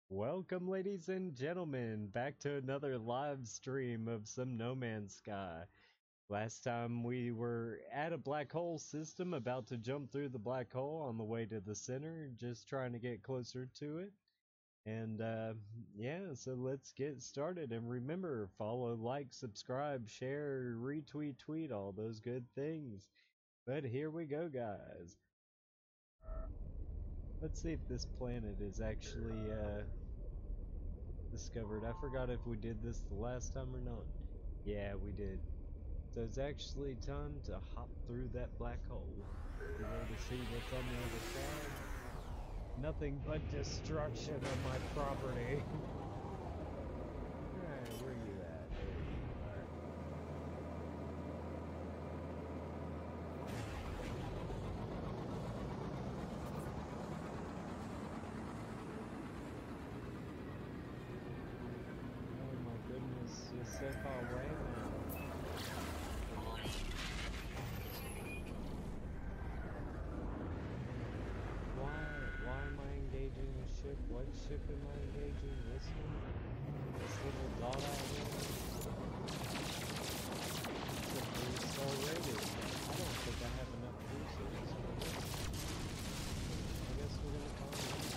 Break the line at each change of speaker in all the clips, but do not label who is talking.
Welcome, ladies and gentlemen, back to another live stream of some No Man's Sky. Last time we were at a black hole system, about to jump through the black hole on the way to the center, just trying to get closer to it. And yeah, so let's get started. And remember, follow, like, subscribe, share, retweet, tweet, all those good things. But here we go, guys. Let's see if this planet is actually discovered. I forgot if we did this the last time or not. Yeah, we did. So it's actually time to hop through that black hole. You ready to see what's on the other side? Nothing but destruction of my property. Alright, where are you at? There you are. Oh my goodness, you're so far away now. Why am I engaging a ship? What ship am I engaging? This one? This little dot out here? It's a 3-star rated. I don't think I have enough boosters. I guess we're gonna find out.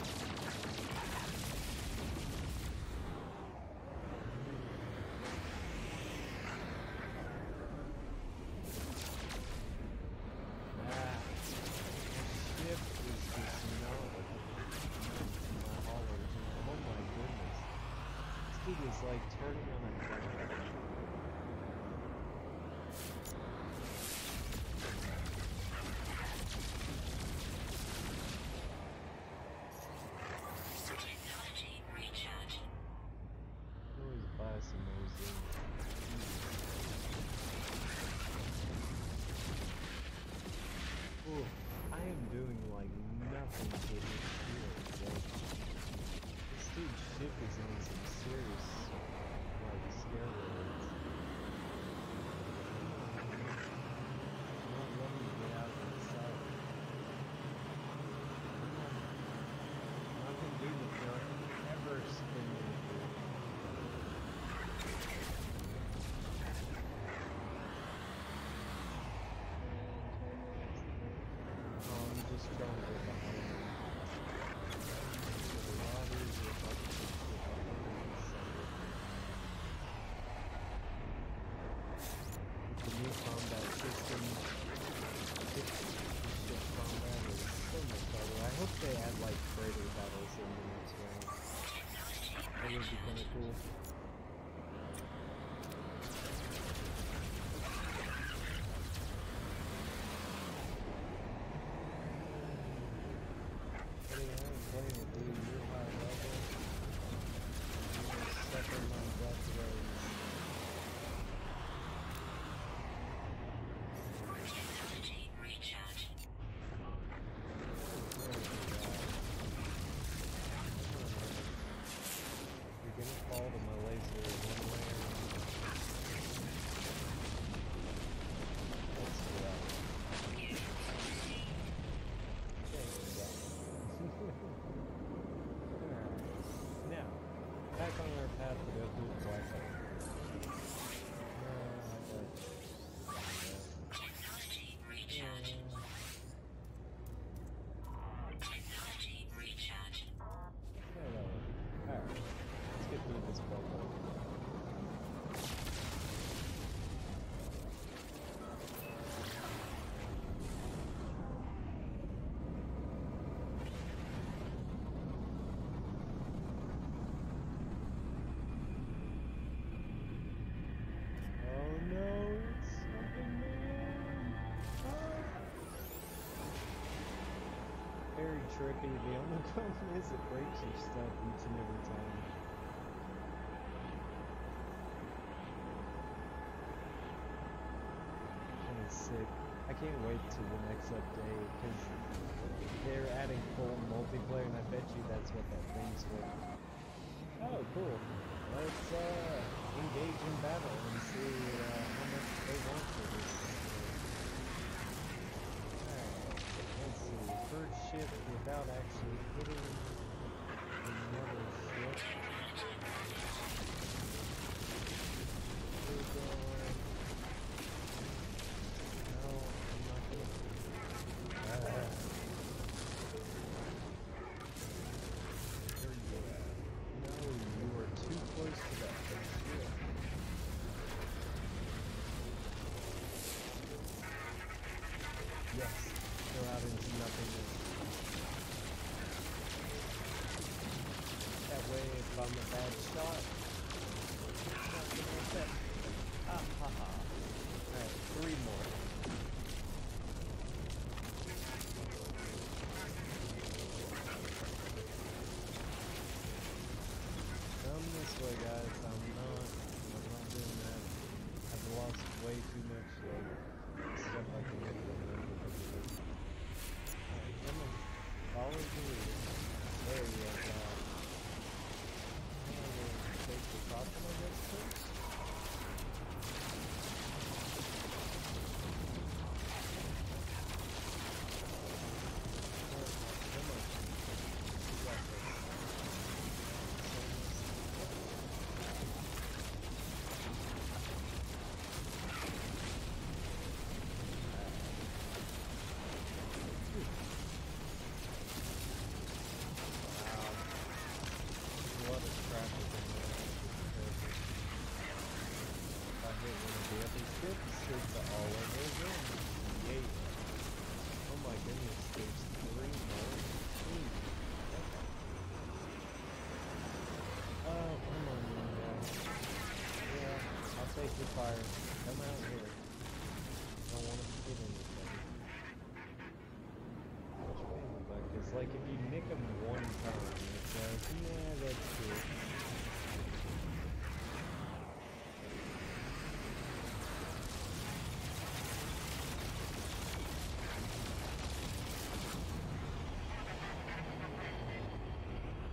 Is like turning on a dime.
Technology recharge.
Always buy some of those things. Ooh, I am doing like nothing to this shield. This dude's ship is on some serious, like, steroids. Not letting me get out of the sight. I'm not gonna do the thing ever spinning through. Oh, I'm just trying to get behind him. New combat system, ship combat is so much better. I hope they add like freighter battles in the next round. That would be kind of cool. I'm playing with you real high level. I'm stepping on death rays. Fall to my laser one way or another. That's right. Alright. Now, back on our path to go through the black hole.
Technology recharge. Technology recharge.
Hello. Alright. Let's get through this black hole. Oh no, it's sucking me in. Very trippy. The only problem is it breaks your stuff each and every time. Kind of sick. I can't wait till the next update because they're adding full multiplayer, and I bet you that's what that thing's for. Oh, cool. Let's engage in battle and see how much they want for this. Alright, let's see. First ship without actually hitting another ship. close to that first shield. Yes, go out into nothingness. That way, if I'm a bad shot, it's not gonna affect. Ah, haha. Alright, 3 more. Come this way, guys. I'm not doing that. I've lost way too much stuff I can make them remember because of this. Alright, come on. Follow the lead. There you go. I'm gonna take the coffin, I guess, first. Come on. You got this. Take your fire. Come out here. Don't want to hit anything. Which way am I back? Because, like, if you nick them one time, it's like, yeah, that's true.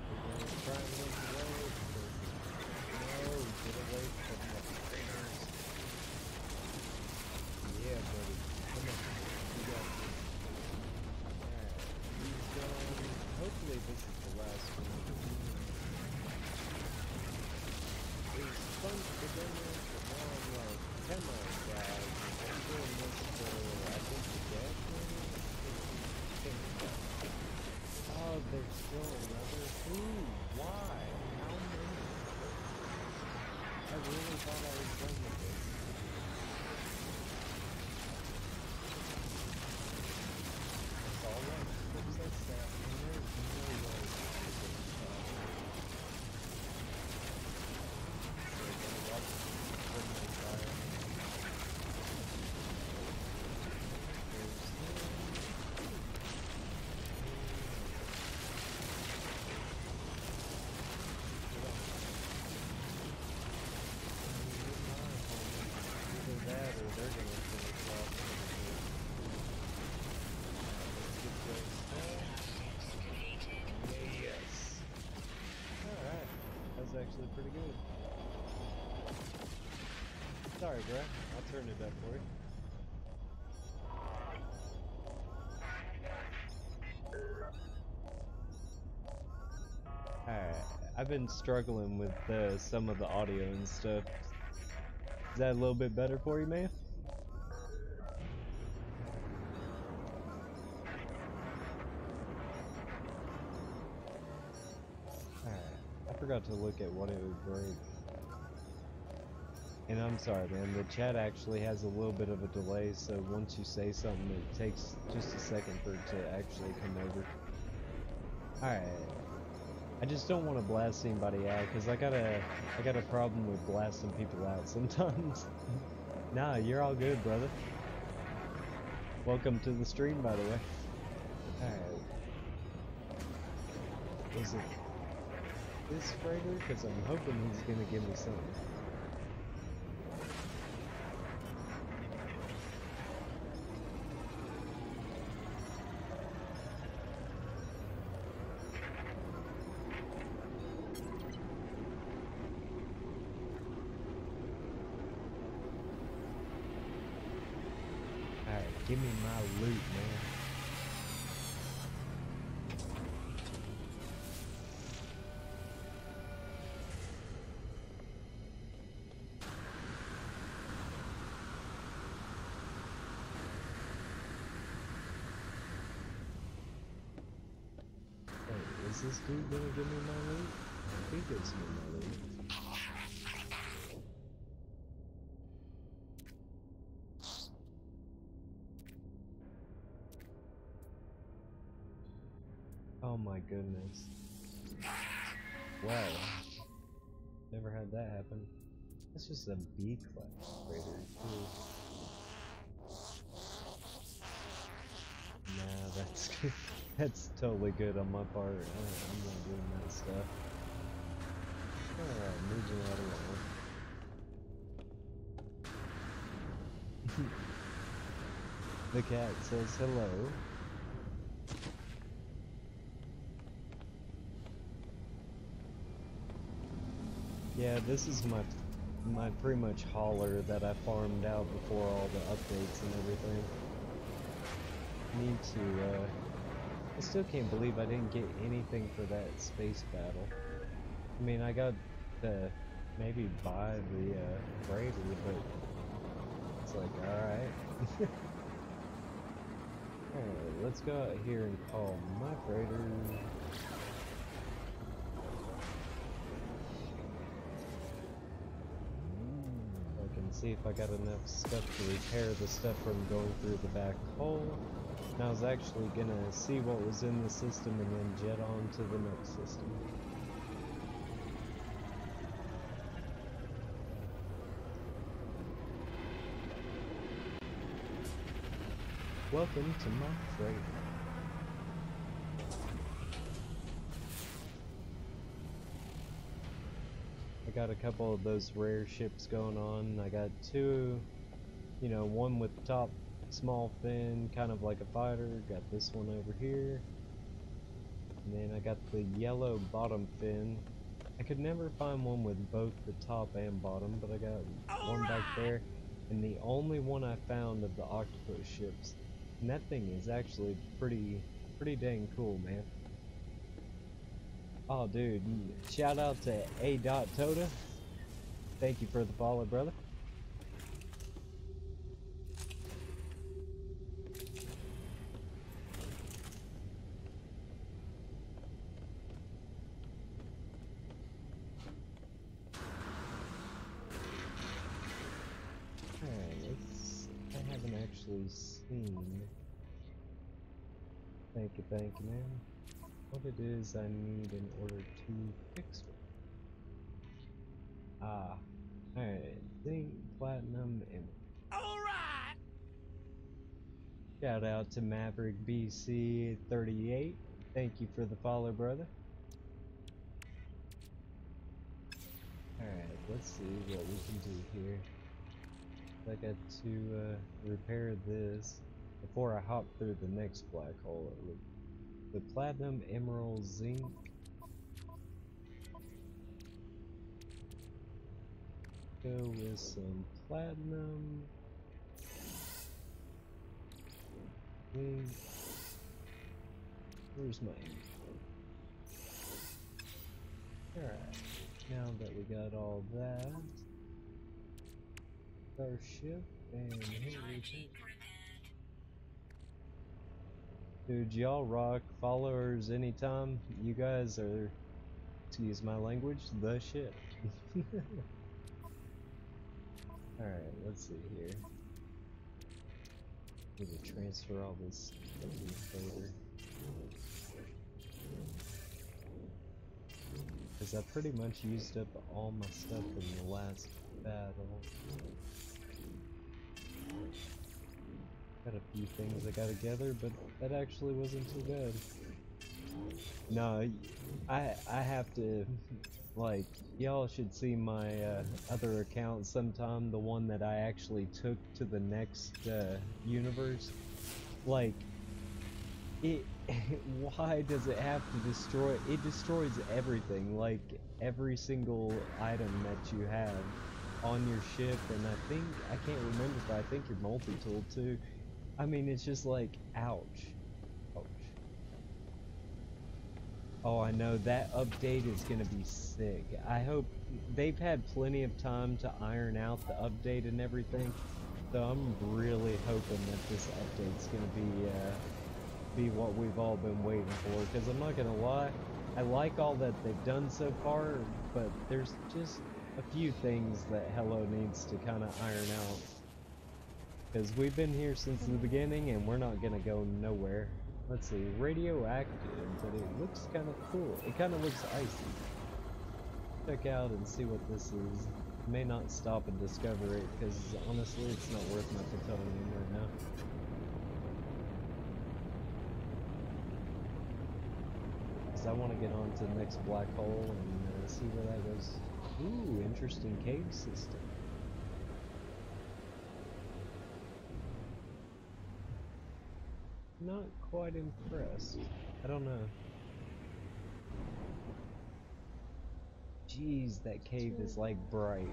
We're going to try and make the way. No, get away from the fingers. Yeah, buddy. Come on. You got this. Alright. He's done. Hopefully this is the last one. It was fun to begin with, but now I'm like, come on, guys. I'm doing this for, I think, the dash maybe? Oh, there's still another? Who? Why? How many? I really thought I was done with this. That's all right. Fix that stat. There's no way to get this shot. So I'm gonna watch the fire. There's either that or they're gonna finish off. Let's get this. Yes. Alright. That was actually pretty good. Sorry, bro. I'll turn it up for you. Alright. I've been struggling with some of the audio and stuff. Is that a little bit better for you, man? Alright. I forgot to look at what it would break. And I'm sorry, man. The chat actually has a little bit of a delay, so once you say something, it takes just a second for it to actually come over. Alright. I just don't want to blast anybody out, because I got a problem with blasting people out sometimes. Nah, you're all good, brother. Welcome to the stream, by the way. Alright. Is it this freighter? Because I'm hoping he's gonna give me something. Give me my loot, man. Wait, is this dude gonna give me my loot? He gives me my loot. goodness. Wow. Never had that happen. That's just a B-class freighter, too. Nah, that's that's totally good on my part. I'm not doing that stuff. Alright, moving right along. The cat says hello. Yeah, this is my pretty much hauler that I farmed out before all the updates and everything. Need to, I still can't believe I didn't get anything for that space battle. I mean, I got to maybe buy the, freighter, but it's like, alright. Alright, let's go out here and call my freighter. I can see if I got enough stuff to repair the stuff from going through the back hole. And I was actually gonna see what was in the system and then jet on to the next system. Welcome to my freighter. I got a couple of those rare ships going on. I got two, you know, one with top small fin, kind of like a fighter. Got this one over here. And then I got the yellow bottom fin. I could never find one with both the top and bottom, but I got one back there. And the only one I found of the octopus ships. And that thing is actually pretty dang cool, man. Oh, dude, shout out to A. Toda. Thank you for the follow, brother. Alright, I haven't actually seen. Thank you, man. What it is I need in order to fix it. Ah, alright, zinc, platinum, and alright! Shout out to Maverick BC 38. Thank you for the follow, brother. Alright, let's see what we can do here. I got to repair this before I hop through the next black hole. The platinum, emerald, zinc. Go with some platinum. Zinc. Where's my ink? Alright, now that we got all that, our ship, and here we go. Dude, y'all rock. Followers anytime. You guys are, excuse my language, the shit. Alright, let's see here. Need to transfer all this freighter. Because I pretty much used up all my stuff in the last battle. Got a few things I got together, but that actually wasn't too bad. No, I have to, like, y'all should see my other account sometime, the one that I actually took to the next universe. Like, it, why does it have to destroy, it destroys everything, like every single item that you have on your ship, and I can't remember, but I think your multi-tool too. I mean, it's just like, ouch. Ouch. Oh, I know, that update is gonna be sick. I hope, they've had plenty of time to iron out the update and everything, so I'm really hoping that this update's gonna be what we've all been waiting for, because I'm not gonna lie, I like all that they've done so far, but there's just a few things that Hello needs to kind of iron out. Because we've been here since the beginning, and we're not gonna go nowhere. Let's see, radioactive, but it looks kind of cool. It kind of looks icy. Check out and see what this is. May not stop and discover it, because honestly it's not worth my plutonium right now. Because I want to get on to the next black hole and see where that goes. Ooh, interesting cave system. Not quite impressed. I don't know. Jeez, that cave is like bright.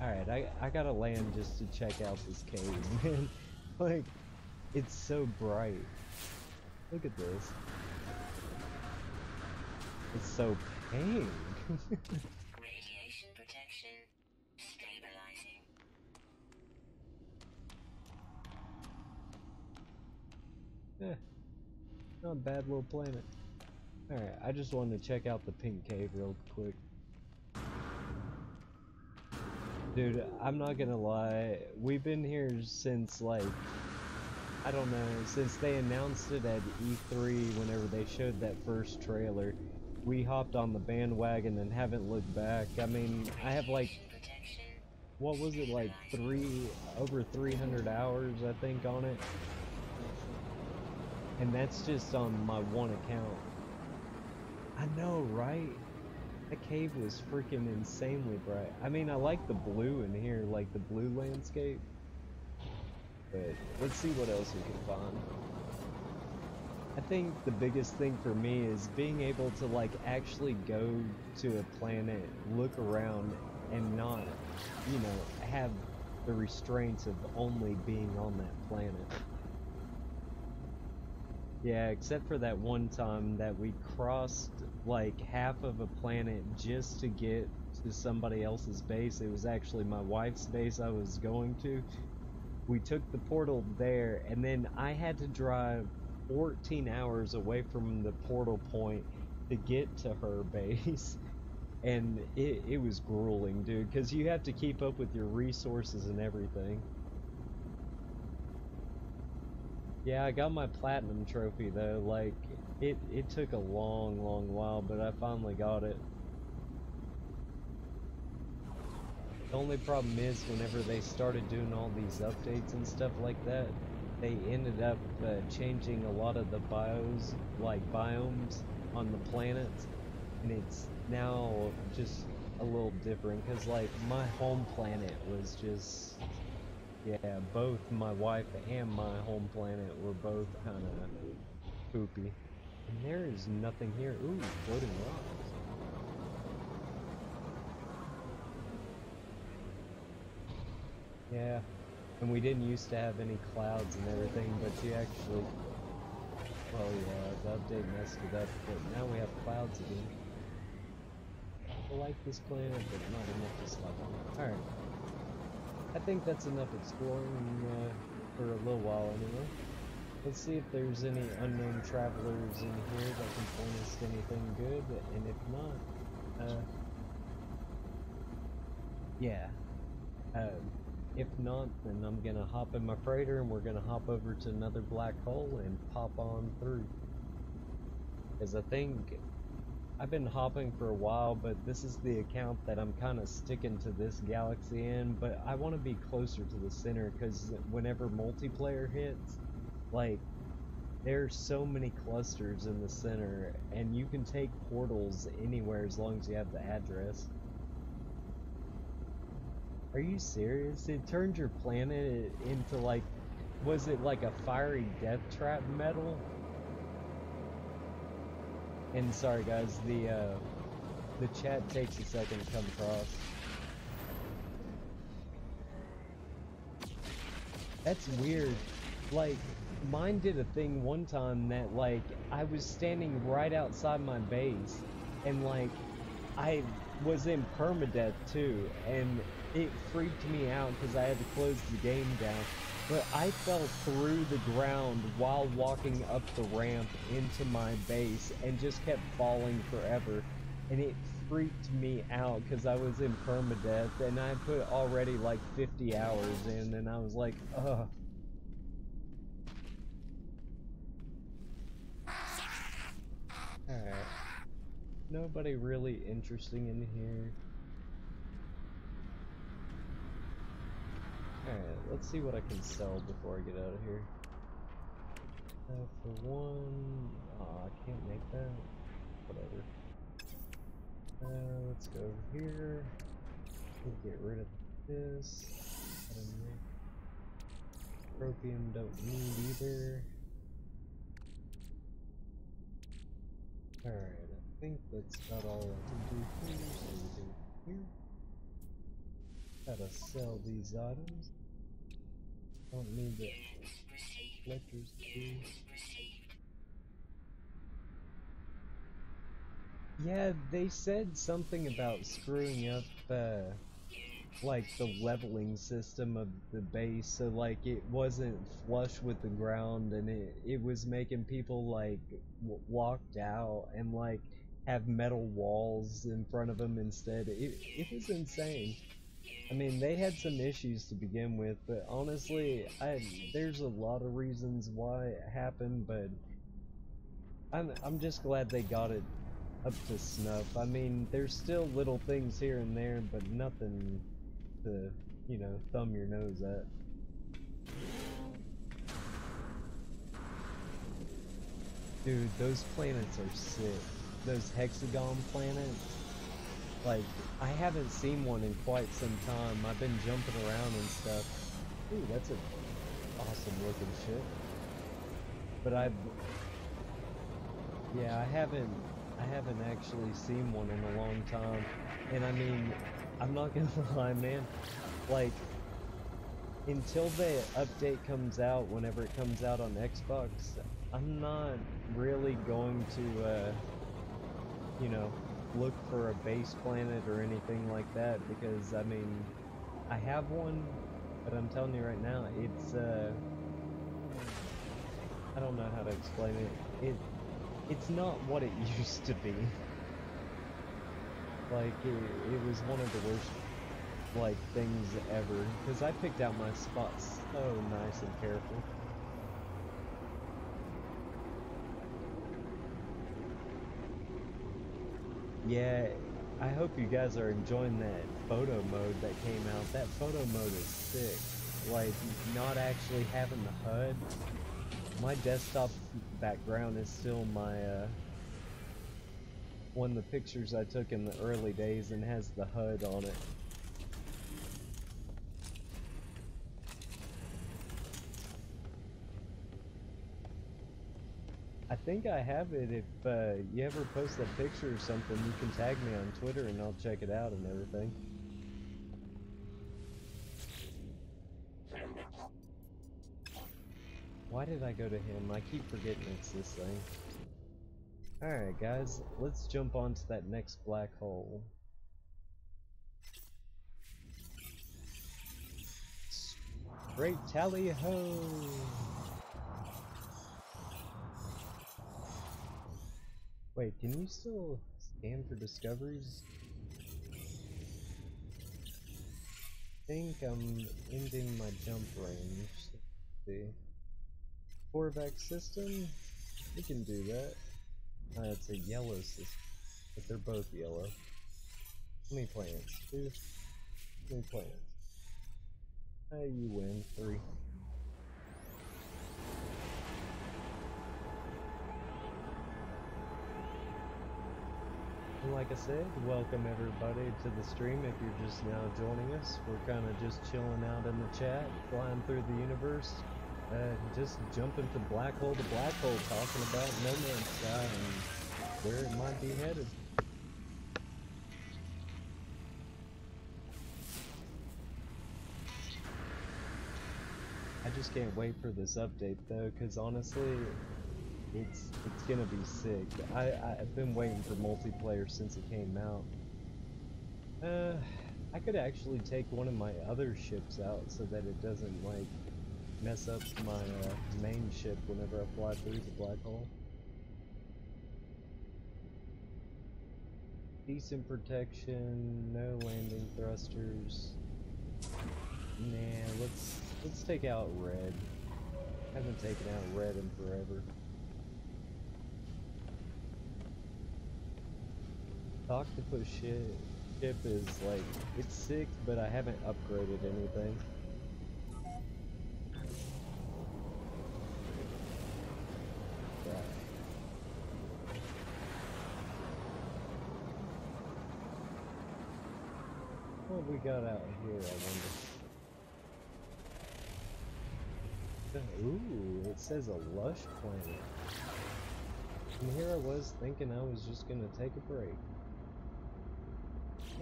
Alright, I gotta land just to check out this cave, man. Like, it's so bright. Look at this. It's so pink.
Radiation protection stabilizing.
Eh, not a bad little planet. Alright, I just wanted to check out the pink cave real quick. Dude, I'm not gonna lie, we've been here since like, I don't know, since they announced it at E3 whenever they showed that first trailer. We hopped on the bandwagon and haven't looked back. I mean, I have like, what was it, like over 300 hours I think on it. And that's just on my one account. I know, right? That cave was freaking insanely bright. I mean, I like the blue in here, like the blue landscape. But let's see what else we can find. I think the biggest thing for me is being able to like actually go to a planet, look around, and not, you know, have the restraints of only being on that planet. Yeah, except for that one time that we crossed like half of a planet just to get to somebody else's base. It was actually my wife's base I was going to. We took the portal there, and then I had to drive 14 hours away from the portal point to get to her base. And it was grueling, dude, because you have to keep up with your resources and everything. Yeah, I got my platinum trophy though. Like, it took a long while, but I finally got it. The only problem is whenever they started doing all these updates and stuff like that, they ended up changing a lot of the biomes on the planets, and it's now just a little different, because like my home planet was just, yeah, both my wife and my home planet were both kind of poopy. And there is nothing here. Ooh, floating rocks. Yeah, and we didn't used to have any clouds and everything, but you actually, well, yeah, the update messed it up, but now we have clouds again. I like this planet, but not enough to slap on. Alright. I think that's enough exploring for a little while anyway. Let's see if there's any unknown travelers in here that can point us to anything good, and if not, yeah. If not, then I'm gonna hop in my freighter and we're gonna hop over to another black hole and pop on through. Because I think I've been hopping for a while, but this is the account that I'm kind of sticking to this galaxy in, but I want to be closer to the center, because whenever multiplayer hits, like, there's so many clusters in the center, and you can take portals anywhere as long as you have the address. Are you serious? It turned your planet into like, was it like a fiery death trap metal? And sorry guys, the chat takes a second to come across. That's weird. Like, mine did a thing one time that like, I was standing right outside my base, and like, I was in permadeath too, and it freaked me out because I had to close the game down. But I fell through the ground while walking up the ramp into my base and just kept falling forever. And it freaked me out because I was in permadeath and I put already like 50 hours in, and I was like, ugh. Nobody really interesting in here. Alright, let's see what I can sell before I get out of here. For one... Aw, I can't make that. Whatever. Let's go over here. We'll get rid of this. Tropium don't need either. Alright, I think that's about all I can do here, so we do here. Gotta sell these items. Don't need the collector's key. Yeah, they said something about screwing up, like the leveling system of the base, so like it wasn't flush with the ground, and it was making people like walked out and like have metal walls in front of them instead. It was insane. I mean, they had some issues to begin with, but honestly, there's a lot of reasons why it happened, but I'm just glad they got it up to snuff. I mean, there's still little things here and there, but nothing to, you know, thumb your nose at. Dude, those planets are sick. Those hexagon planets. Like, I haven't seen one in quite some time. I've been jumping around and stuff. Ooh, that's an awesome looking ship. But yeah, I haven't actually seen one in a long time. And I mean, I'm not gonna lie, man. Like, until the update comes out, whenever it comes out on Xbox, I'm not really going to, you know, look for a base planet or anything like that, because, I mean, I have one, but I'm telling you right now, it's, I don't know how to explain it. It's not what it used to be. Like, it was one of the worst, like, things ever, because I picked out my spots so nice and careful. Yeah, I hope you guys are enjoying that photo mode that came out. That photo mode is sick. Like, not actually having the HUD. My desktop background is still my, one of the pictures I took in the early days and has the HUD on it. I think I have it. If you ever post a picture or something, you can tag me on Twitter and I'll check it out and everything. Why did I go to him? I keep forgetting it's this thing. Alright guys, let's jump onto that next black hole. Great tally-ho! Wait, can you still scan for discoveries? I think I'm ending my jump range. Let's see. Corvax system? We can do that. It's a yellow system, but they're both yellow. How many plants? 2? How many plants? You win. 3. And like I said, welcome everybody to the stream if you're just now joining us. We're kind of just chilling out in the chat, flying through the universe, just jumping from black hole to black hole, talking about No Man's Sky and where it might be headed. I just can't wait for this update though, because honestly, it's gonna be sick. I've been waiting for multiplayer since it came out. I could actually take one of my other ships out so that it doesn't like mess up my main ship whenever I fly through the black hole. Decent protection, no landing thrusters. Nah, let's take out red. Haven't taken out red in forever. octopus ship is like, it's sick, but I haven't upgraded anything. Right. What we got out here, I wonder. Ooh, it says a lush planet. And here I was thinking I was just gonna take a break.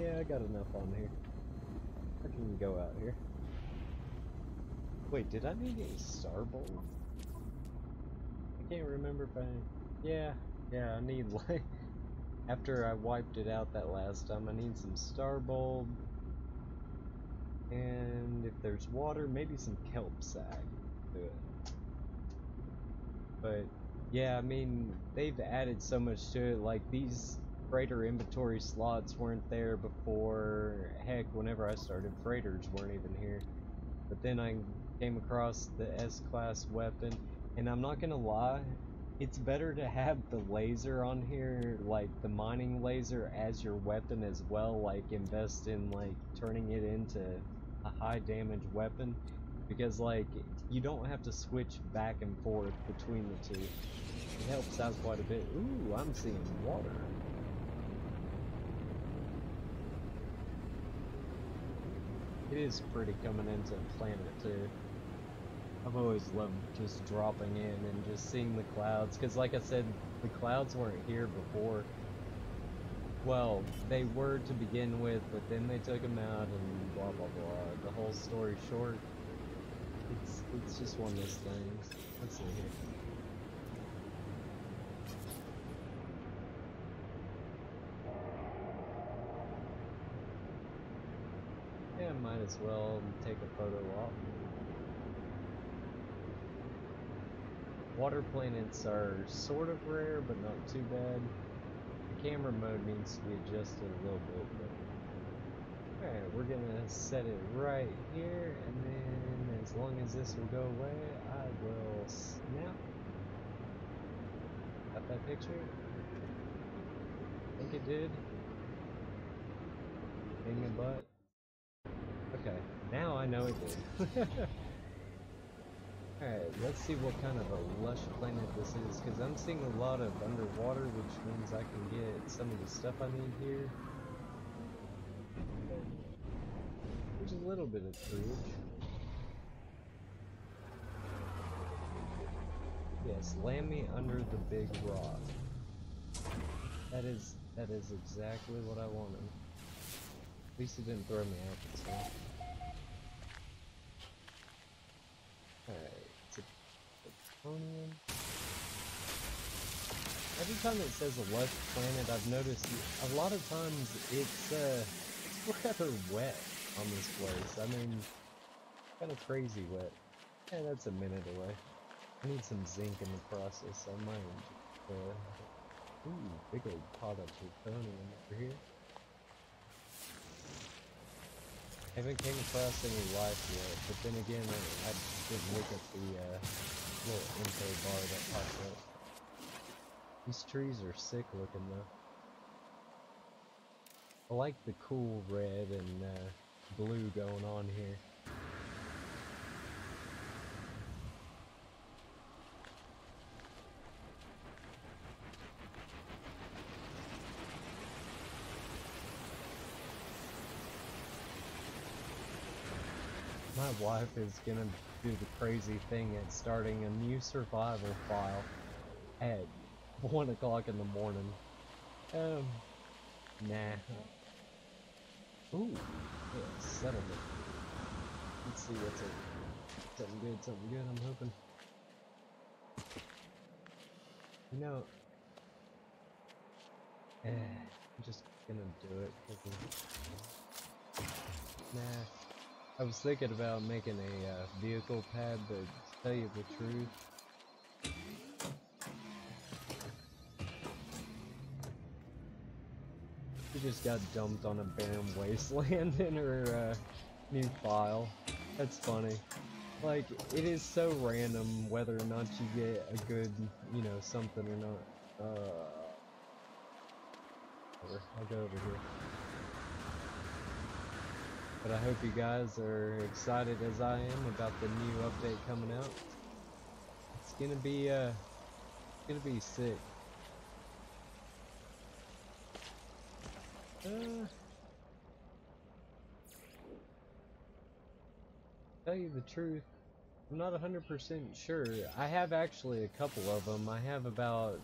Yeah, I got enough on here. I can go out here. Wait, did I need a star bulb? I can't remember if I... Yeah, I need like... After I wiped it out that last time, I need some star bulb. And if there's water, maybe some kelp sack. Do it. But yeah, I mean, they've added so much to it. Like these freighter inventory slots weren't there before. Heck, whenever I started, freighters weren't even here. But then I came across the S-class weapon, and I'm not gonna lie, it's better to have the laser on here, like the mining laser, as your weapon as well. Like invest in like turning it into a high damage weapon, because like you don't have to switch back and forth between the two. It helps out quite a bit. Ooh, I'm seeing water. It is pretty coming into planet too. I've always loved just dropping in and just seeing the clouds, because like I said, the clouds weren't here before. Well, they were to begin with, but then they took them out and blah blah blah. The whole story short, it's just one of those things. Let's see here. Yeah, might as well take a photo op. Water planets are sort of rare, but not too bad. The camera mode needs to be adjusted a little bit, but... Alright, we're gonna set it right here, and then as long as this will go away, I will snap. Got that picture? I think it did. Dang a butt. Okay, now I know it did. Alright, let's see what kind of a lush planet this is, because I'm seeing a lot of underwater, which means I can get some of the stuff I need here. There's a little bit of courage. Yes, land me under the big rock. That is exactly what I wanted. At least it didn't throw me out this time. Alright, it's a plutonium. Every time it says a lush planet, I've noticed a lot of times it's rather wet on this place. I mean, kind of crazy wet. Yeah, that's a minute away. I need some zinc in the process. I might. Ooh, big old pot of plutonium over here. I haven't came across any life yet, but then again, I didn't look at the little info bar that popped up. These trees are sick looking though. I like the cool red and blue going on here. My wife is gonna do the crazy thing at starting a new survival file at 1 o'clock in the morning. Nah. Ooh, yeah, settlement. Let's see what's it. Something good, I'm hoping. You know, I'm just gonna do it. Nah. I was thinking about making a vehicle pad, but to tell you the truth, she just got dumped on a barren wasteland in her new file. That's funny. Like, it is so random whether or not you get a good, you know, something or not. Whatever, I'll go over here. But I hope you guys are excited as I am about the new update coming out. It's gonna be sick. Tell you the truth, I'm not 100% sure. I have actually a couple of them. I have about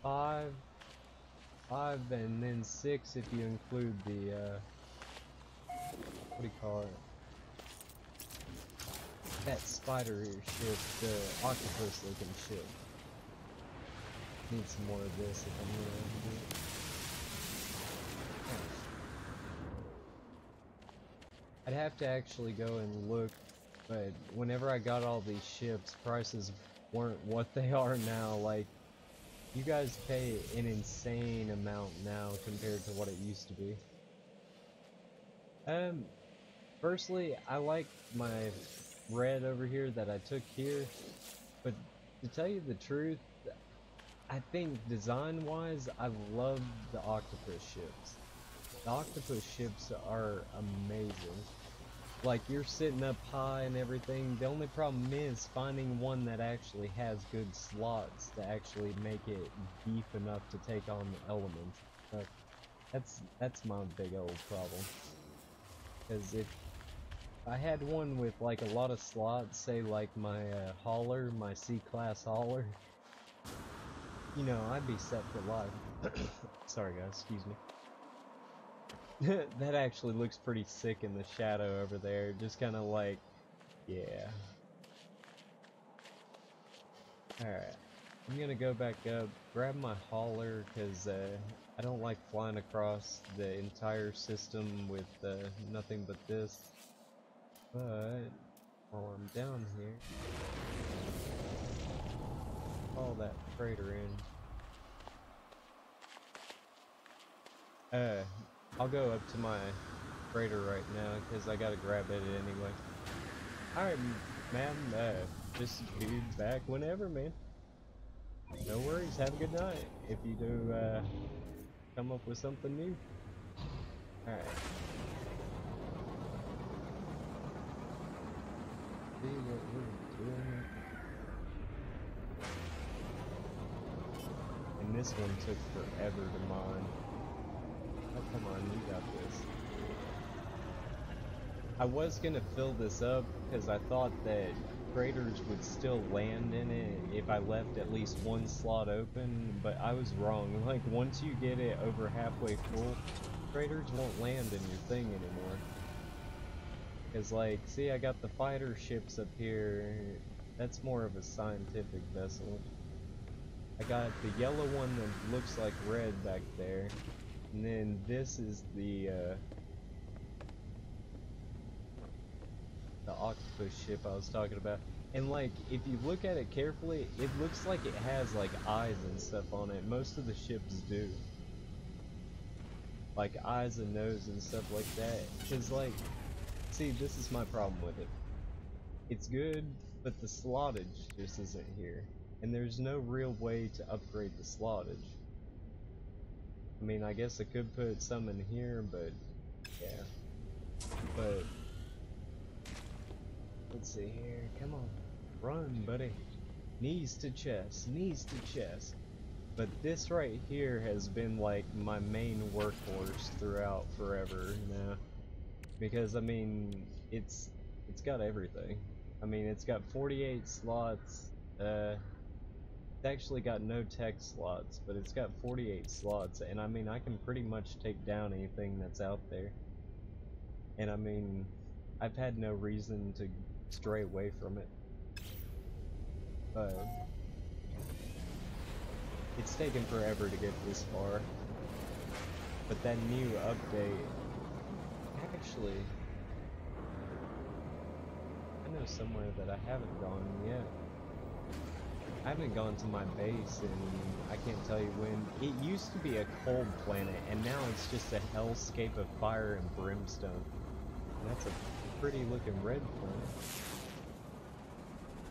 five, and then 6 if you include the what do you call it? That spider ship, the octopus looking ship. Need some more of this if I'm gonna do it. I'd have to actually go and look, but whenever I got all these ships, prices weren't what they are now. Like, you guys pay an insane amount now compared to what it used to be. Firstly, I like my red over here that I took here, but to tell you the truth, I think design-wise, I love the octopus ships. The octopus ships are amazing. Like, you're sitting up high and everything. The only problem is finding one that actually has good slots to actually make it deep enough to take on the elements. But that's my big old problem. Because if I had one with like a lot of slots, say like my hauler, my C-class hauler, you know, I'd be set for life. Sorry guys, excuse me. That actually looks pretty sick in the shadow over there, just kind of like, yeah. Alright, I'm gonna go back up, grab my hauler, because I don't like flying across the entire system with nothing but this. But, while I'm down here, call that freighter in. I'll go up to my freighter right now, because I gotta grab it anyway. Alright, ma'am, just be back whenever, man. No worries, have a good night, if you do, come up with something new. Alright. See what we're doing. And this one took forever to mine. Oh, come on, you got this. I was gonna fill this up because I thought that freighters would still land in it if I left at least one slot open, but I was wrong. Like, once you get it over halfway full, freighters won't land in your thing anymore. Because, like, see, I got the fighter ships up here. That's more of a scientific vessel. I got the yellow one that looks like red back there. And then this is the octopus ship I was talking about. And like, if you look at it carefully, it looks like it has like eyes and stuff on it. Most of the ships do. Like eyes and nose and stuff like that. Cause like, see, this is my problem with it. It's good, but the slottage just isn't here. And there's no real way to upgrade the slottage. I mean, I guess I could put some in here, but yeah. But let's see here. Come on. Run, buddy. Knees to chest. Knees to chest. But this right here has been like my main workhorse throughout forever now. Because I mean, it's got everything. I mean, it's got 48 slots. It's actually got no tech slots, but it's got 48 slots, and I mean, I can pretty much take down anything that's out there. And I mean, I've had no reason to stray away from it. But it's taken forever to get this far. But that new update, actually, I know somewhere that I haven't gone yet. I haven't gone to my base and I can't tell you when. It used to be a cold planet, and now it's just a hellscape of fire and brimstone. And that's a pretty looking red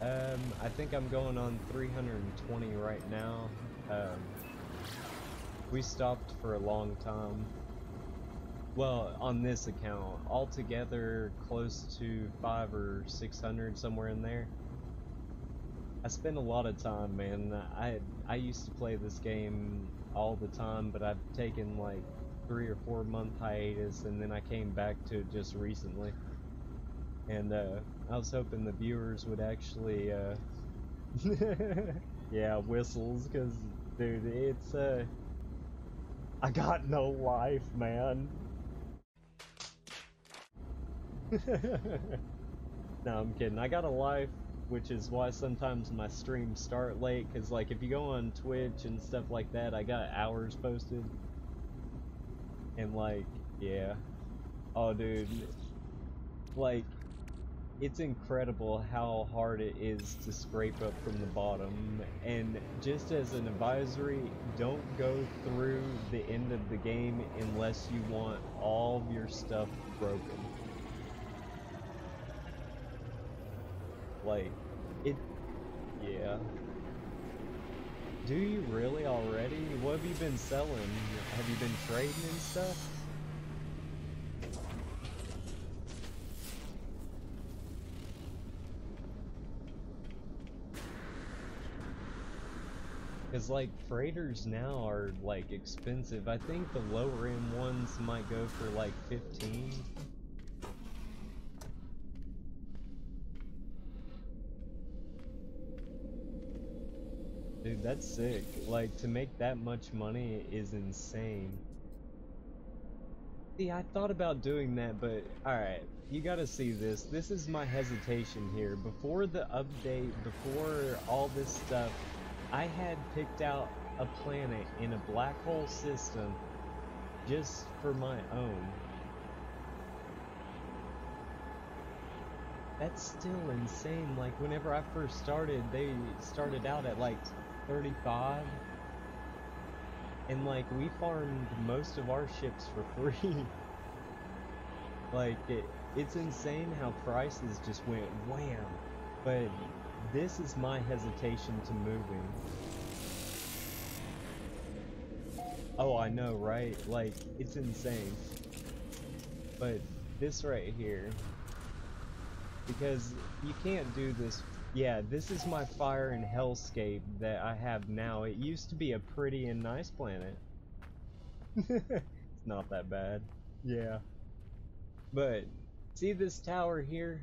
planet. I think I'm going on 320 right now. We stopped for a long time. Well, on this account, altogether close to 500 or 600, somewhere in there. I spent a lot of time, man. I used to play this game all the time, but I've taken like 3 or 4 month hiatus, and then I came back to it just recently. And I was hoping the viewers would actually, yeah, whistles, cause dude, it's I got no life, man. No, I'm kidding. I got a life, which is why sometimes my streams start late, because, like, if you go on Twitch and stuff like that, I got hours posted. And, like, yeah. Oh, dude. Like, it's incredible how hard it is to scrape up from the bottom. And just as an advisory, don't go through the end of the game unless you want all of your stuff broken. Like, yeah. Do you really already? What have you been selling? Have you been trading and stuff? Because, like, freighters now are, like, expensive. I think the lower end ones might go for, like, 15. Dude, that's sick. Like, to make that much money is insane. See, I thought about doing that, but alright, you gotta see this. This is my hesitation here. Before the update, before all this stuff, I had picked out a planet in a black hole system just for my own. That's still insane. Like, whenever I first started, they started out at like 35, and like we farmed most of our ships for free. Like, it's insane how prices just went wham. But this is my hesitation to moving. Oh, I know, right? Like, it's insane. But this right here, because you can't do this. Yeah, this is my fire and hellscape that I have now. It used to be a pretty and nice planet. It's not that bad. Yeah. But, see this tower here?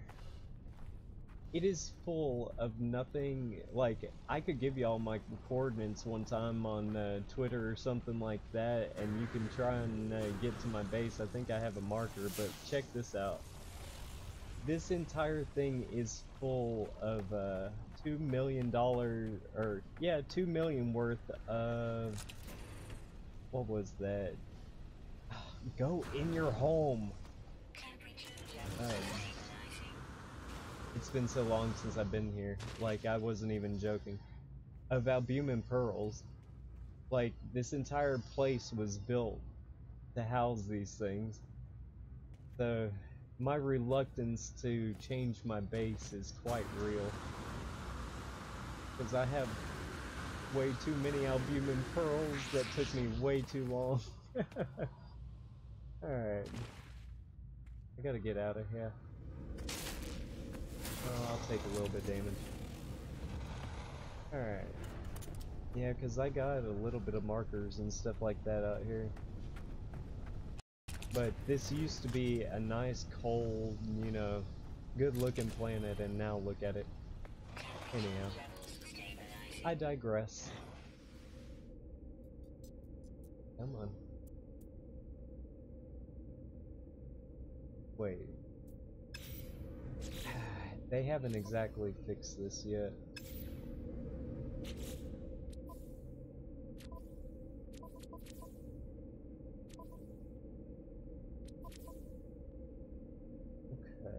It is full of nothing. Like, I could give y'all my coordinates one time on Twitter or something like that, and you can try and get to my base. I think I have a marker, but check this out. This entire thing is full of $2 million, or yeah, 2 million worth of, what was that? Go in your home. It's been so long since I've been here. Like, I wasn't even joking. Of albumin pearls. Like, this entire place was built to house these things. So, my reluctance to change my base is quite real. Because I have way too many albumin pearls that took me way too long. Alright. I gotta get out of here. Oh, I'll take a little bit of damage. Alright. Yeah, because I got a little bit of markers and stuff like that out here. But this used to be a nice, cold, you know, good-looking planet, and now look at it. Anyhow. I digress. Come on. Wait. They haven't exactly fixed this yet. Okay.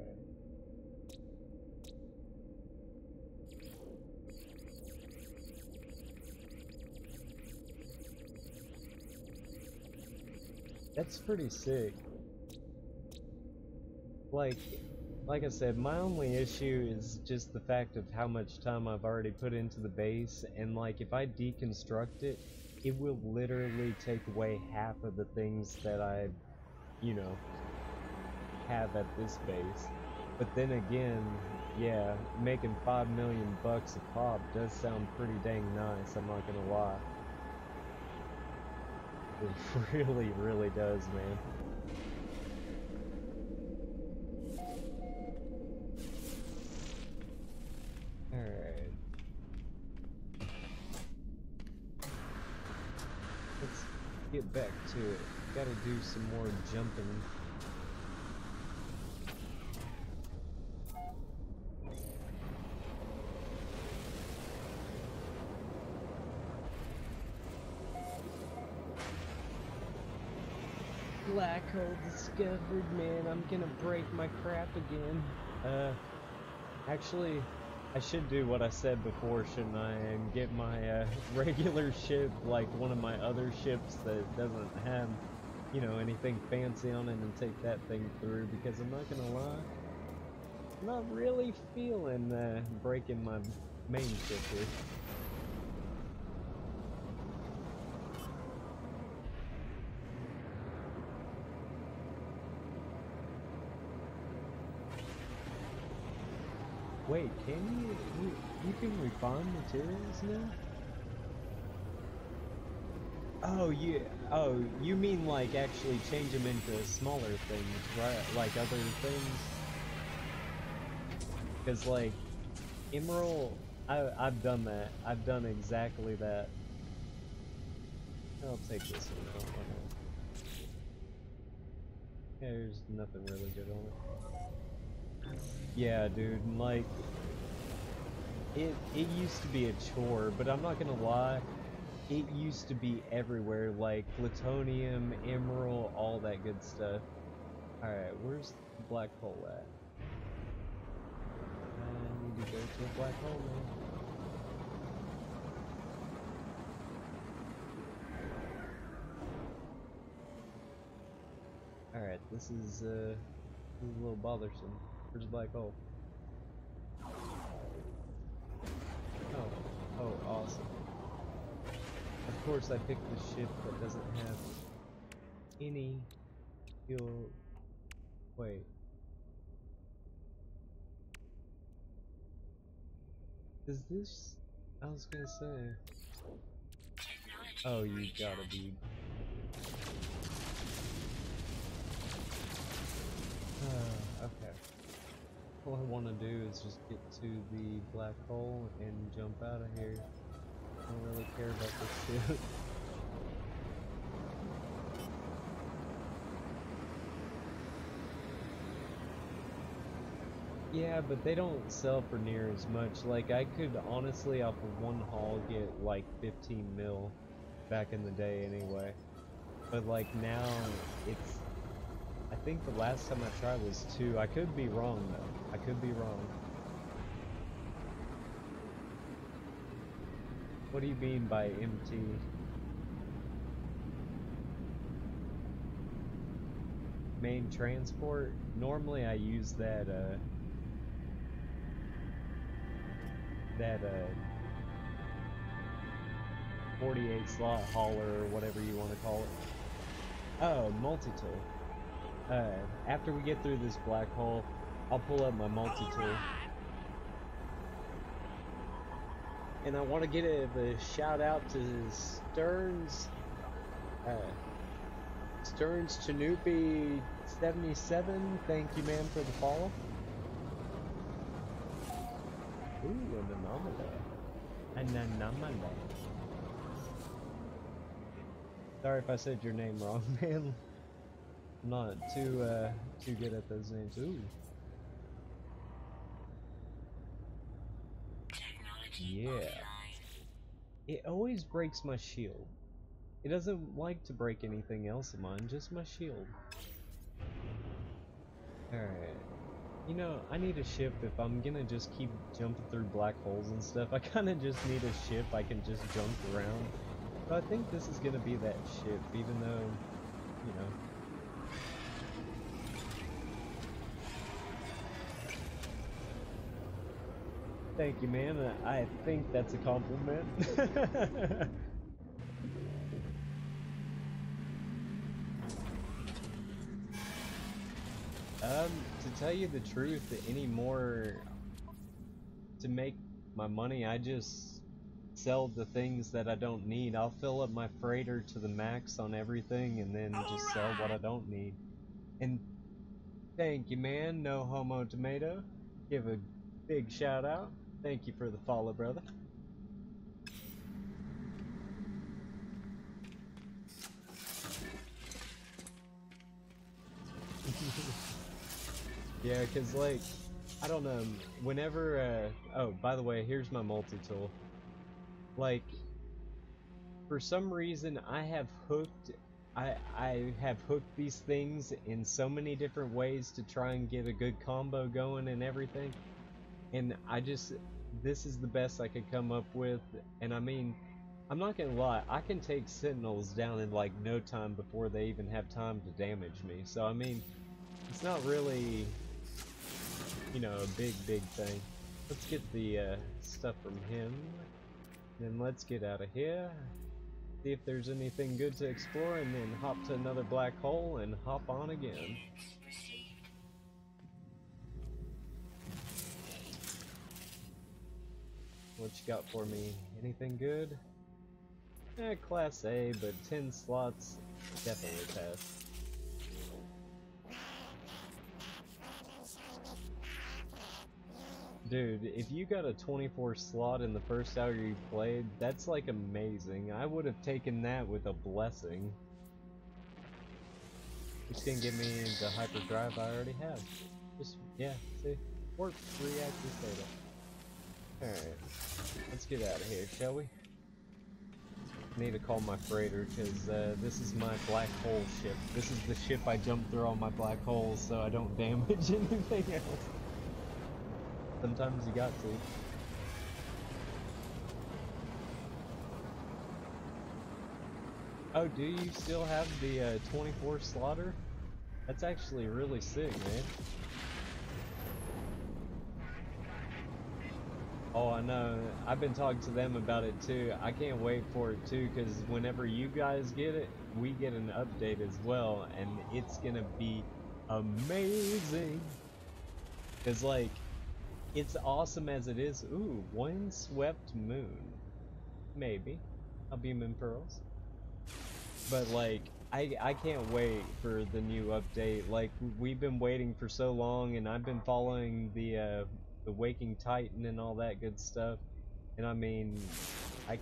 That's pretty sick. Like I said, my only issue is just the fact of how much time I've already put into the base, and like if I deconstruct it, it will literally take away half of the things that I, you know, have at this base. But then again, yeah, making 5 million bucks a pop does sound pretty dang nice, I'm not gonna lie. It really, really does, man. Alright. Let's get back to it. Gotta do some more jumping. Black hole discovered, man. I'm gonna break my crap again. Actually, I should do what I said before, shouldn't I? And get my regular ship, like one of my other ships that doesn't have, you know, anything fancy on it, and take that thing through. Because I'm not gonna lie, I'm not really feeling breaking my main ship here. Wait, can you can refine materials now? Oh, you mean like actually change them into smaller things, right? Like other things? Because like Emerald, I've done that. I've done exactly that. I'll take this one out. Why not? Yeah, there's nothing really good on it. Yeah, dude, like it used to be a chore, but I'm not gonna lie, it used to be everywhere, like plutonium, emerald, all that good stuff. Alright, where's the black hole at? I need to go to a black hole, man. Alright, this is a little bothersome. Where's the black hole? Oh, awesome. Of course I picked the ship that doesn't have any fuel. Wait. Is this... I was gonna say... Oh, you gotta be... okay. All I want to do is just get to the black hole and jump out of here. I don't really care about this shit. Yeah, but they don't sell for near as much. Like, I could honestly, off of one haul, get like 15 mil back in the day anyway. But like now, it's... I think the last time I tried was 2. I could be wrong though. I could be wrong. What do you mean by MT? Main transport? Normally I use that 48 slot hauler or whatever you want to call it. Oh, multi-tool. After we get through this black hole, I'll pull up my multi-tool. And I want to get a shout out to Stearns Chanupi 77. Thank you, man, for the follow. Ooh, an anomaly. An anomaly. Sorry if I said your name wrong, man. I'm not too good at those names. Ooh. Yeah. It always breaks my shield. It doesn't like to break anything else of mine, just my shield. Alright. You know, I need a ship if I'm gonna just keep jumping through black holes and stuff. I kinda just need a ship I can just jump around. But I think this is gonna be that ship, even though, you know. Thank you, man. I think that's a compliment. To tell you the truth, anymore, to make my money, I just sell the things that I don't need. I'll fill up my freighter to the max on everything and then just sell what I don't need. And thank you, man. No homo tomato. Give a big shout out. Thank you for the follow, brother. Yeah, cause like, I don't know, whenever, oh, by the way, here's my multi-tool. Like, for some reason, I have hooked these things in so many different ways to try and get a good combo going and everything. And this is the best I could come up with. And I mean, I'm not gonna lie, I can take sentinels down in like no time before they even have time to damage me. So I mean, it's not really, you know, a big thing. Let's get the stuff from him. Then let's get out of here. See if there's anything good to explore, and then hop to another black hole and hop on again. What you got for me? Anything good? Class A, but 10 slots, definitely pass. Dude, if you got a 24 slot in the first hour you played, that's like amazing. I would have taken that with a blessing. It's gonna get me the hyperdrive I already have. Just, yeah, see? Work, reactor data. Alright, let's get out of here, shall we? I need to call my freighter, because this is my black hole ship. This is the ship I jump through all my black holes so I don't damage anything else. Sometimes you got to. Oh, do you still have the 24 slaughter? That's actually really sick, man. Oh, I know. I've been talking to them about it too. I can't wait for it too, because whenever you guys get it, we get an update as well, and it's gonna be amazing. Because, like, it's awesome as it is. Ooh, windswept moon. Maybe. I'll beam in pearls. But like, I can't wait for the new update. Like, we've been waiting for so long, and I've been following the Waking Titan and all that good stuff. And I mean, I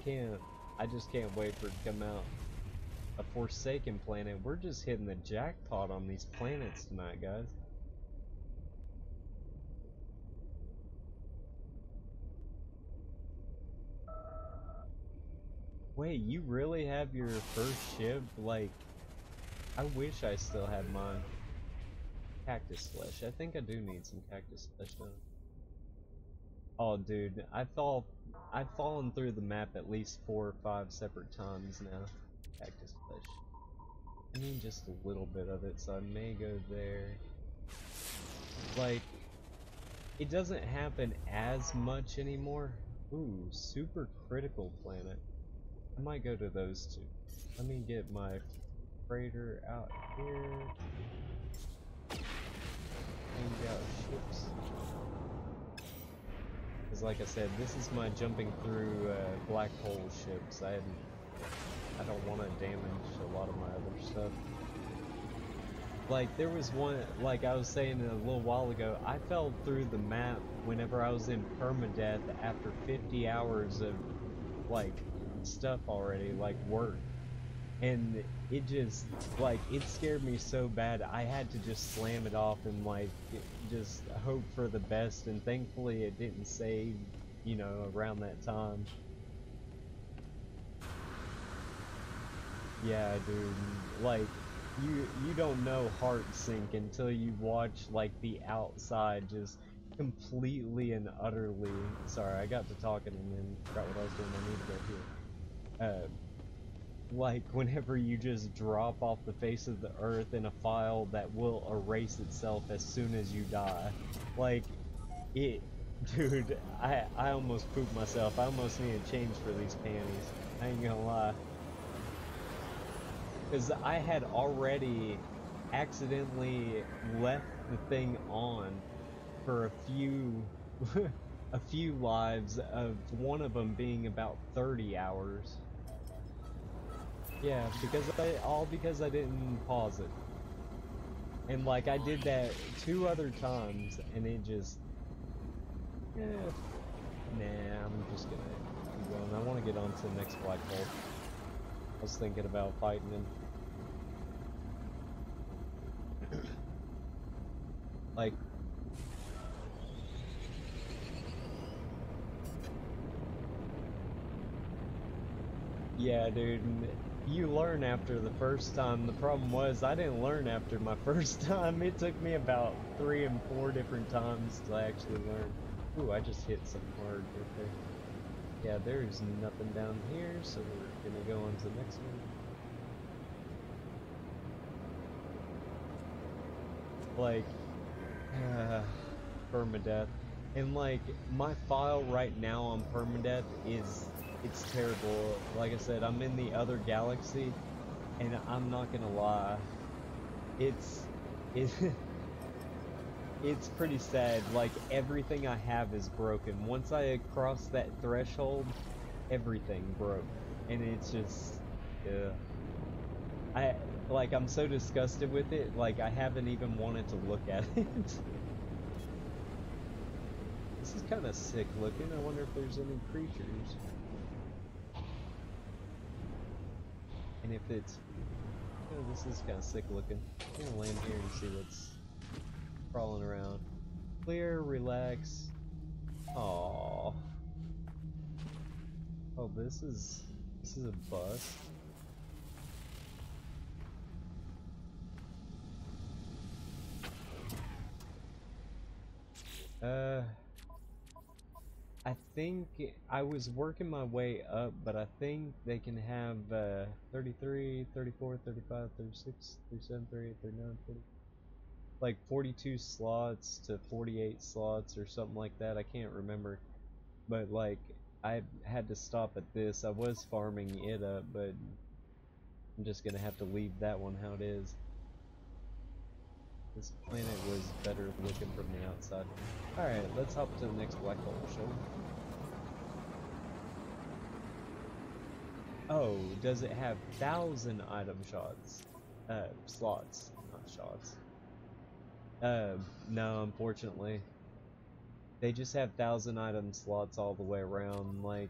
just can't wait for it to come out. A Forsaken planet. We're just hitting the jackpot on these planets tonight, guys. Wait, you really have your first ship? Like, I wish I still had mine. Cactus flesh. I think I do need some cactus flesh now. Oh, dude, I've fallen through the map at least 4 or 5 separate times now. Cactus flesh. I need just a little bit of it, so I may go there. Like, it doesn't happen as much anymore. Ooh, super critical planet. I might go to those two. Let me get my freighter out here. Change out ships. Because like I said, this is my jumping through black hole ships. I don't want to damage a lot of my other stuff. Like, there was one, like I was saying a little while ago, I fell through the map whenever I was in permadeath after 50 hours of, like, stuff already, like work, and it just, like, it scared me so bad I had to just slam it off and like just hope for the best, and thankfully it didn't save, you know, around that time. Yeah, dude, like, you don't know heart sink until you watch like the outside just completely and utterly. Sorry, I got to talking and then forgot what I was doing. I need to go here. Like, whenever you just drop off the face of the earth in a file that will erase itself as soon as you die. Like, it, dude, I almost pooped myself. I almost need a change for these panties. I ain't gonna lie. Because I had already accidentally left the thing on for a few a few lives, of one of them being about 30 hours. Yeah, because I didn't pause it. And like I did that 2 other times and it just nah, I'm just gonna keep going. I wanna get on to the next black hole. I was thinking about fighting him. Like, yeah, dude, you learn after the first time. The problem was I didn't learn after my first time. It took me about 3 and 4 different times to actually learn. Ooh, I just hit something hard right there. Yeah, there's nothing down here, so we're gonna go on to the next one. Like, permadeath. And like, my file right now on permadeath it's terrible. Like I said, I'm in the other galaxy, and I'm not gonna lie, it's it's pretty sad. Like, everything I have is broken. Once I cross that threshold, everything broke, and it's just, I'm so disgusted with it. Like, I haven't even wanted to look at it. This is kind of sick looking. I wonder if there's any creatures. And if it's... Oh, this is kind of sick looking. I'm gonna land here and see what's crawling around. Clear, relax. Aww. Oh, this is a bus. I think I was working my way up, but I think they can have 33, 34, 35, 36, 37, 38, 39, 40, like 42 slots to 48 slots or something like that. I can't remember. But like, I had to stop at this. I was farming it up, but I'm just gonna have to leave that one how it is. This planet was better looking from the outside. Alright, let's hop to the next black hole, shall we? Oh, does it have 1,000 item shots? Slots, not shots. No, unfortunately. They just have 1,000 item slots all the way around, like,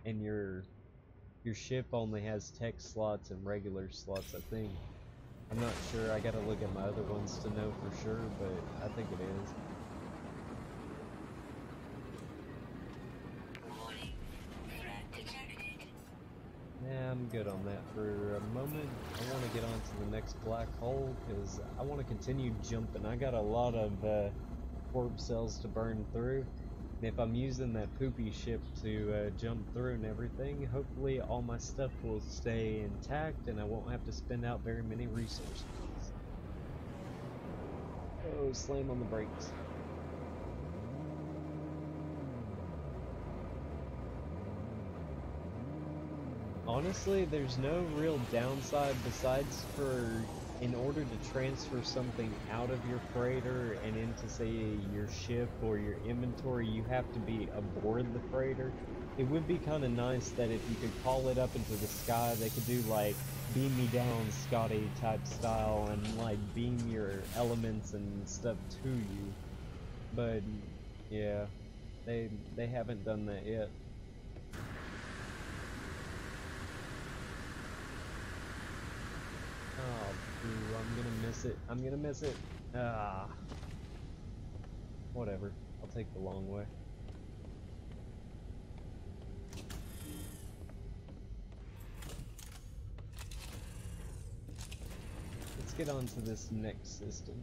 and your ship only has tech slots and regular slots, I think. I'm not sure, I gotta look at my other ones to know for sure, but I think it is. Yeah, I'm good on that for a moment. I want to get on to the next black hole, because I want to continue jumping. I got a lot of warp cells to burn through, and if I'm using that poopy ship to jump through and everything, hopefully all my stuff will stay intact and I won't have to spend out very many resources. Oh, slam on the brakes. Honestly, there's no real downside besides for, in order to transfer something out of your freighter and into, say, your ship or your inventory, you have to be aboard the freighter. It would be kind of nice that if you could call it up into the sky, they could do like beam me down Scotty type style and like beam your elements and stuff to you. But yeah, they haven't done that yet. Oh, boo, I'm gonna miss it. I'm gonna miss it. Ah. Whatever. I'll take the long way. Let's get on to this next system.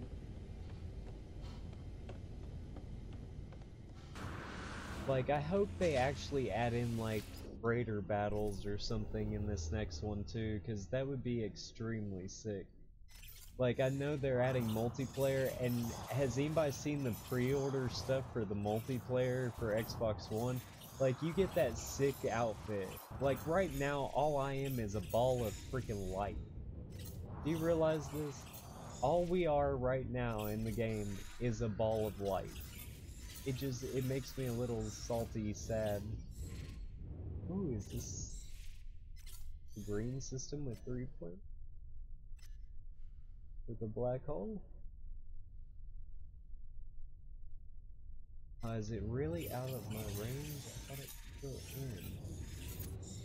Like, I hope they actually add in, like, freighter battles or something in this next one too, because that would be extremely sick. Like, I know they're adding multiplayer, and has anybody seen the pre-order stuff for the multiplayer for Xbox One? Like, you get that sick outfit. Like, right now, all I am is a ball of freaking light. Do you realize this? all we are right now in the game is a ball of light. It makes me a little salty, sad. Ooh, is this the green system with 3 points? With a black hole? Is it really out of my range? I thought it was still in.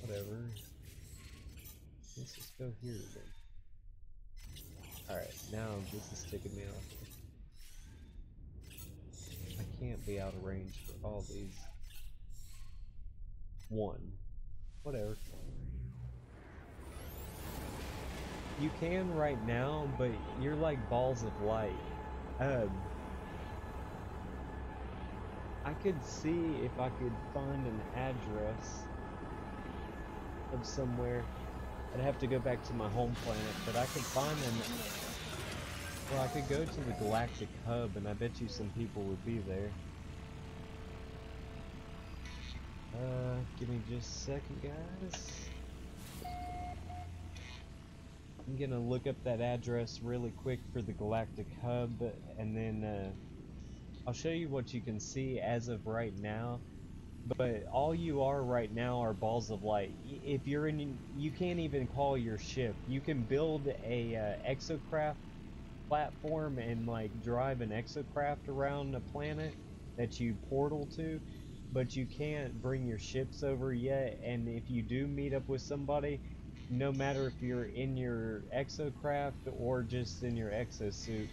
Whatever. Let's just go here then. Alright, now this is ticking me off. I can't be out of range for all these. 1. Whatever. You can right now, but you're like balls of light. I could see if I could find an address of somewhere. I'd have to go back to my home planet, but I could find an... Well, I could go to the Galactic Hub, and I bet you some people would be there. Give me just a second, guys. I'm gonna look up that address really quick for the Galactic Hub, and then, I'll show you what you can see as of right now. But all you are right now are balls of light. If you're in, you can't even call your ship. You can build a exocraft platform and like drive an exocraft around a planet that you portal to, but you can't bring your ships over yet. And if you do meet up with somebody, no matter if you're in your exocraft or just in your exosuit,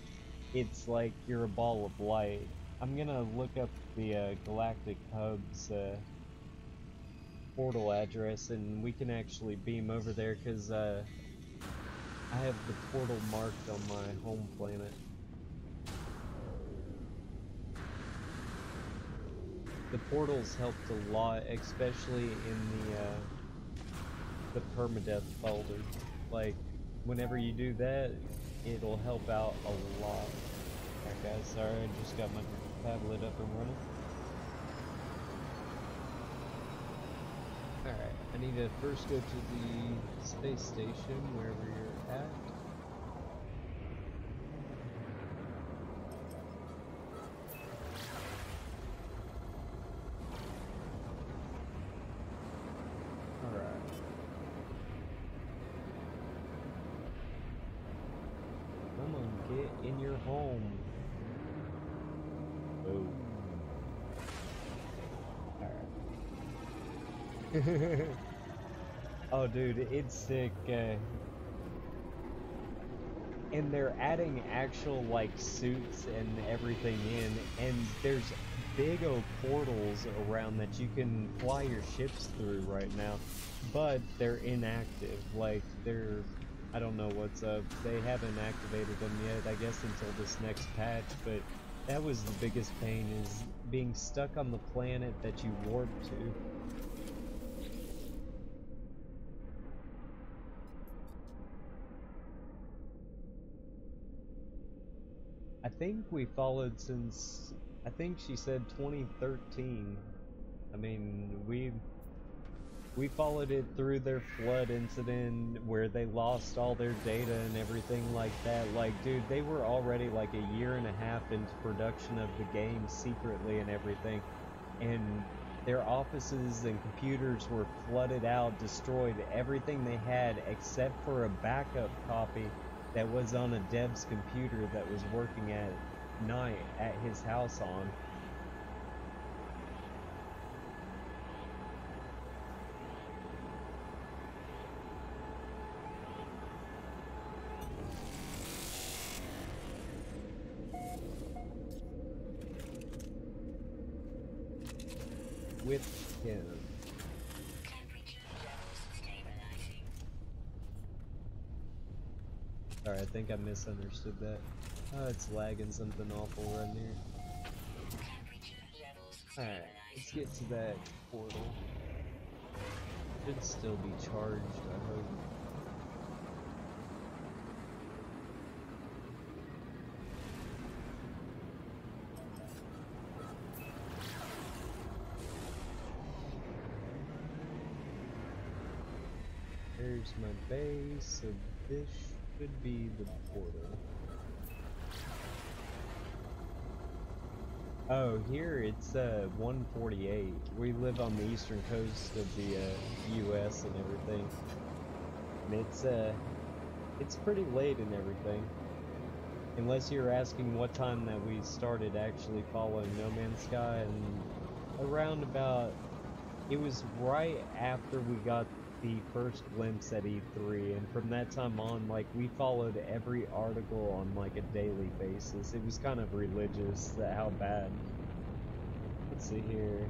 it's like you're a ball of light. I'm gonna look up the Galactic Hub's portal address, and we can actually beam over there, because I have the portal marked on my home planet. The portals helped a lot, especially in the permadeath folder. Like, whenever you do that, it'll help out a lot. Alright guys, sorry, I just got my tablet up and running. Alright, I need to first go to the space station, wherever you're at. Alright. Come on, get in your home. Oh. Alright. Oh dude, it's sick. And they're adding actual like suits and everything in, and there's big old portals around that you can fly your ships through right now, but they're inactive. Like, I don't know what's up. They haven't activated them yet, I guess, until this next patch, but that was the biggest pain, is being stuck on the planet that you warped to. I think we followed since, I think she said 2013. I mean, we followed it through their flood incident where they lost all their data and everything like that. Like, dude, they were already like a year and a half into production of the game secretly and everything, and their offices and computers were flooded out, destroyed, everything they had except for a backup copy that was on a dev's computer that was working at night at his house on. With him. Sorry, I think I misunderstood that. Oh, it's lagging something awful right here. Alright, let's get to that portal. Should still be charged, I hope. There's my base, so this should be the portal. Oh, here it's 1:48. We live on the eastern coast of the U.S. and everything, and it's pretty late and everything. Unless you're asking what time that we started actually following No Man's Sky, and around about, it was right after we got the first glimpse at E3, and from that time on, like, we followed every article on like a daily basis. It was kind of religious that how bad. Let's see here.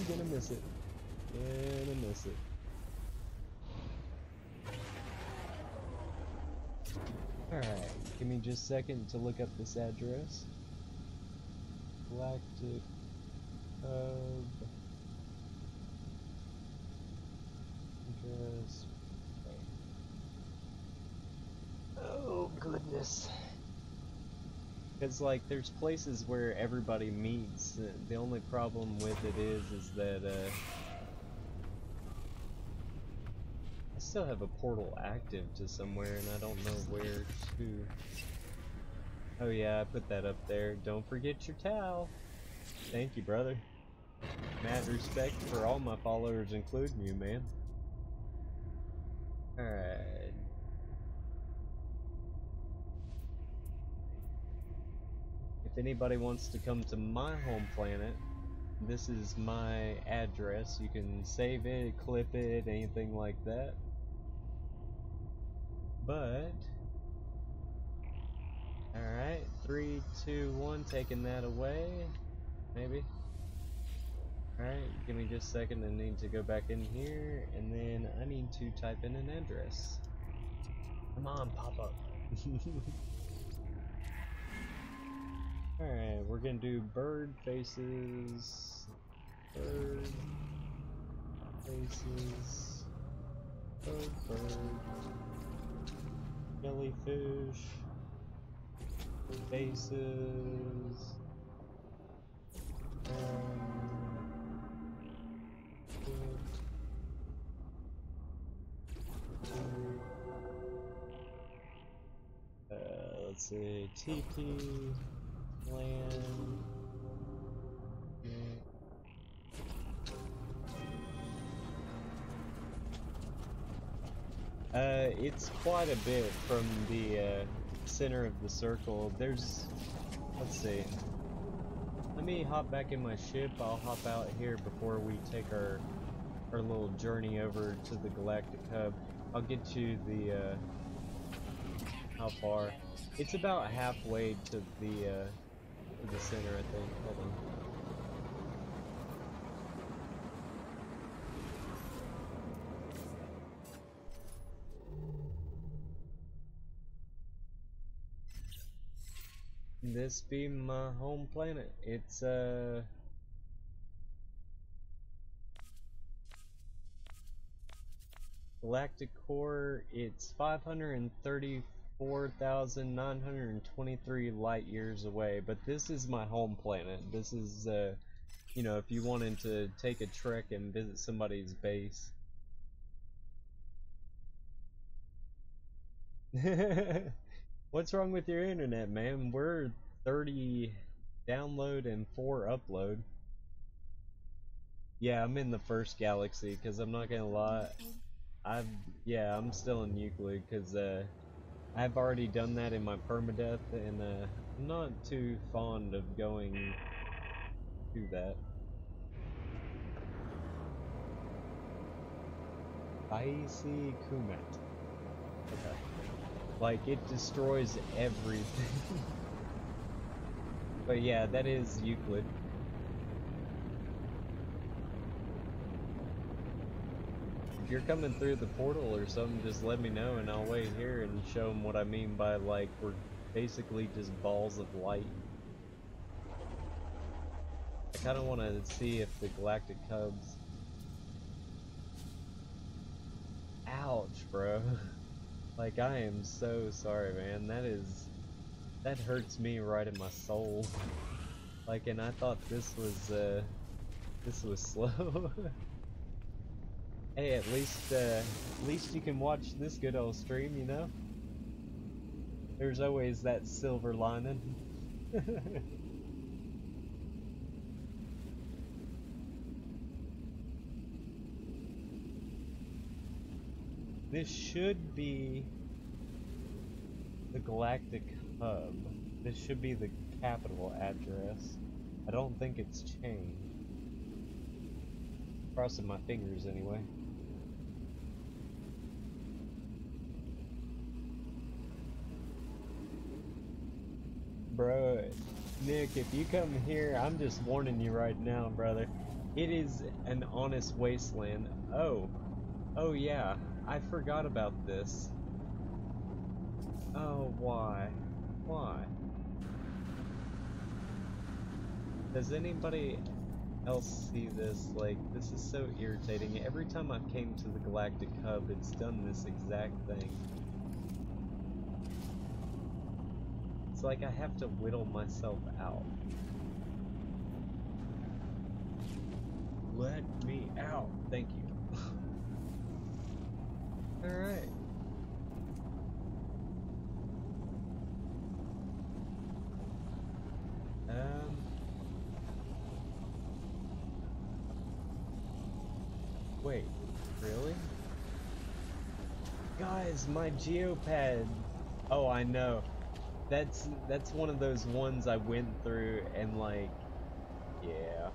Gonna miss it. Gonna miss it. Alright, give me just a second to look up this address. Galactic Hub address. Oh goodness. Because like there's places where everybody meets. The only problem with it is that I still have a portal active to somewhere and I don't know where to. Oh yeah, I put that up there. Don't forget your towel. Thank you, brother. Mad respect for all my followers, including you, man. Alright. If anybody wants to come to my home planet, this is my address. You can save it, clip it, anything like that. But, alright, 3, 2, 1, taking that away. Maybe. Alright, give me just a second. I need to go back in here, and then I need to type in an address. Come on, pop up. Alright, we're gonna do bird faces. Bird faces. Bird. Jellyfish. Faces. Let's see, TP, land, it's quite a bit from the center of the circle. There's, let's see, let me hop back in my ship. I'll hop out here before we take our little journey over to the Galactic Hub. I'll get you the, how far? It's about halfway to the center, I think. Hold on. This be my home planet. It's Galactic Core. It's 534,923 light years away, but this is my home planet. This is you know, if you wanted to take a trek and visit somebody's base. What's wrong with your internet, man? We're 30 download and 4 upload. Yeah, I'm in the first galaxy, because I'm not gonna lie. Yeah, I'm still in Euclid, because I've already done that in my permadeath, and I'm not too fond of going to that. Icy Kumet. Okay. Like, it destroys everything. But yeah, that is Euclid. If you're coming through the portal or something, just let me know and I'll wait here and show them what I mean by, like, we're basically just balls of light. I kind of want to see if the Galactic Cubs... Ouch, bro. Like, I am so sorry, man. That hurts me right in my soul. Like, and I thought this was slow. Hey, at least you can watch this good old stream, you know? There's always that silver lining. This should be the Galactic Hub. This should be the capital address. I don't think it's changed. Crossing my fingers anyway. Bro, Nick, if you come here, I'm just warning you right now, brother. It is an honest wasteland. Oh yeah, I forgot about this. Oh, why? Why? Does anybody else see this? Like, this is so irritating. Every time I've came to the Galactic Hub, it's done this exact thing. It's like I have to whittle myself out. Let me out. Thank you. Alright. Wait, really? Guys, my geopad. Oh, I know. That's one of those ones I went through and like, yeah.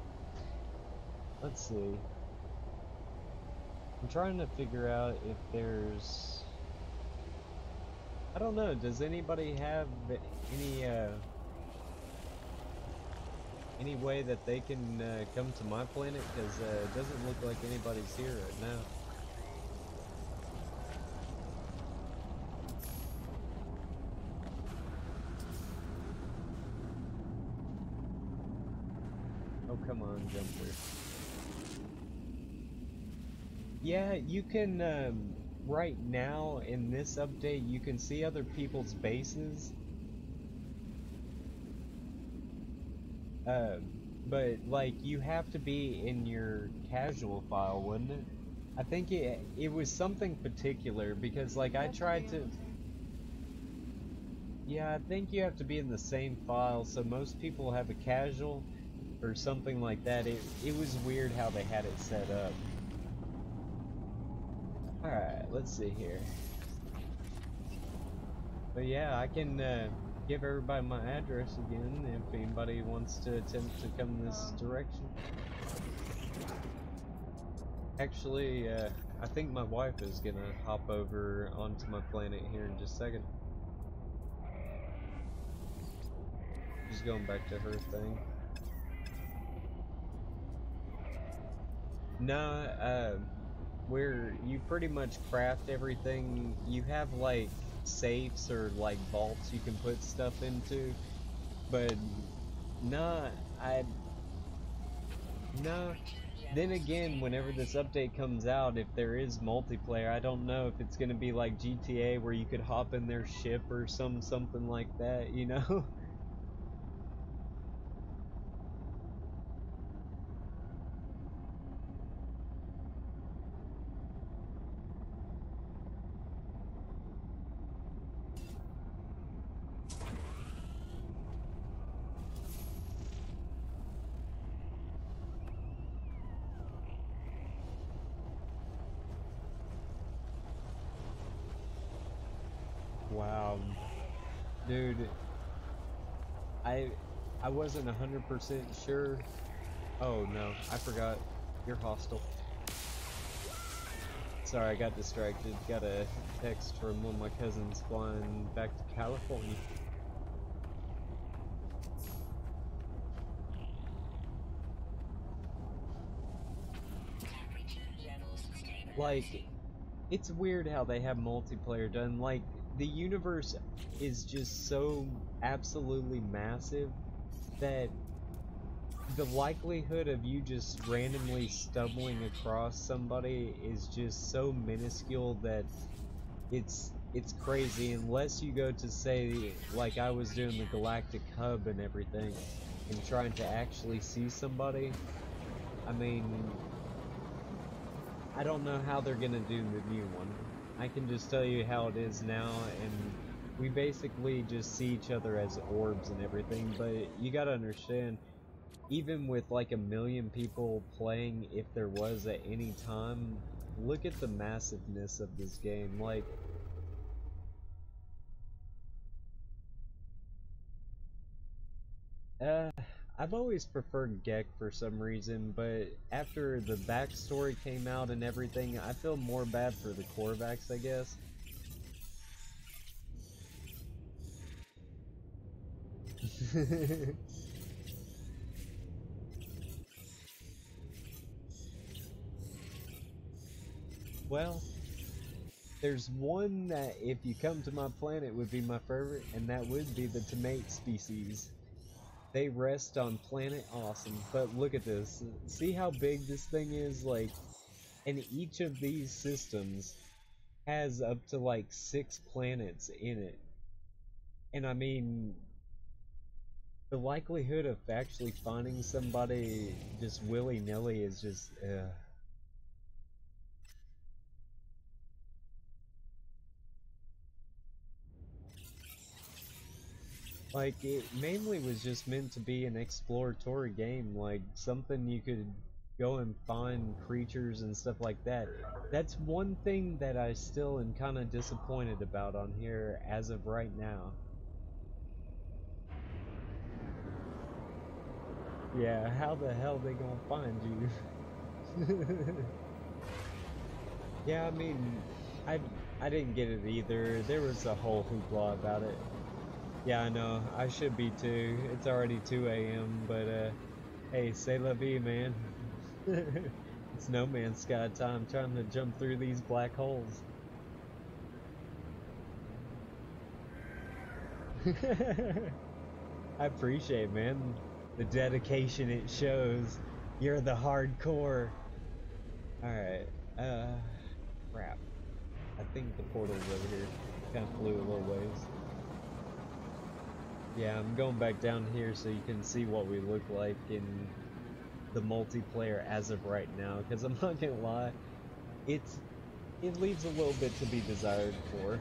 Let's see. I'm trying to figure out if there's, I don't know, does anybody have any way that they can come to my planet? Because it doesn't look like anybody's here right now. Oh, come on, jumper. Yeah, you can, right now in this update, you can see other people's bases. But like, you have to be in your casual file, wouldn't it? I think it was something particular, because like I tried to... Yeah, I think you have to be in the same file, so most people have a casual or something like that. It was weird how they had it set up. Alright, let's see here. But yeah, I can give everybody my address again if anybody wants to attempt to come this direction. Actually, I think my wife is gonna hop over onto my planet here in just a second. Just going back to her thing. No, where you pretty much craft everything. You have like safes or like vaults you can put stuff into, but nah, then again, whenever this update comes out, if there is multiplayer, I don't know if it's gonna be like GTA where you could hop in their ship or something like that, you know? Wow, dude, I wasn't 100% sure. Oh no, I forgot. You're hostile. Sorry, I got distracted. Got a text from one of my cousins flying back to California. Like, it's weird how they have multiplayer done. Like, the universe is just so absolutely massive that the likelihood of you just randomly stumbling across somebody is just so minuscule that it's crazy, unless you go to, say, like I was doing the Galactic Hub and everything and trying to actually see somebody. I mean, I don't know how they're gonna do the new one. I can just tell you how it is now, and we basically just see each other as orbs and everything, but you gotta understand, even with like 1 million people playing, if there was at any time, look at the massiveness of this game. Like, uh, I've always preferred Gek for some reason, but after the backstory came out and everything, I feel more bad for the Korvax, I guess. Well, there's one that if you come to my planet would be my favorite, and that would be the tomate species. They rest on planet Awesome, but look at this. See how big this thing is? Like, and each of these systems has up to like 6 planets in it. And I mean, the likelihood of actually finding somebody just willy-nilly is just, like, it mainly was just meant to be an exploratory game, like, something you could go and find creatures and stuff like that. That's one thing that I still am kind of disappointed about on here as of right now. Yeah, how the hell they gonna find you? Yeah, I mean, I I didn't get it either. There was a whole hoopla about it. Yeah, I know. I should be too. It's already 2 a.m., but hey, c'est la vie, man. It's No Man's Sky time, trying to jump through these black holes. I appreciate, man, the dedication it shows. You're the hardcore. Alright, crap. I think the portal's over here. Kind of flew a little ways. Yeah, I'm going back down here so you can see what we look like in the multiplayer as of right now, because I'm not gonna lie, it leaves a little bit to be desired for.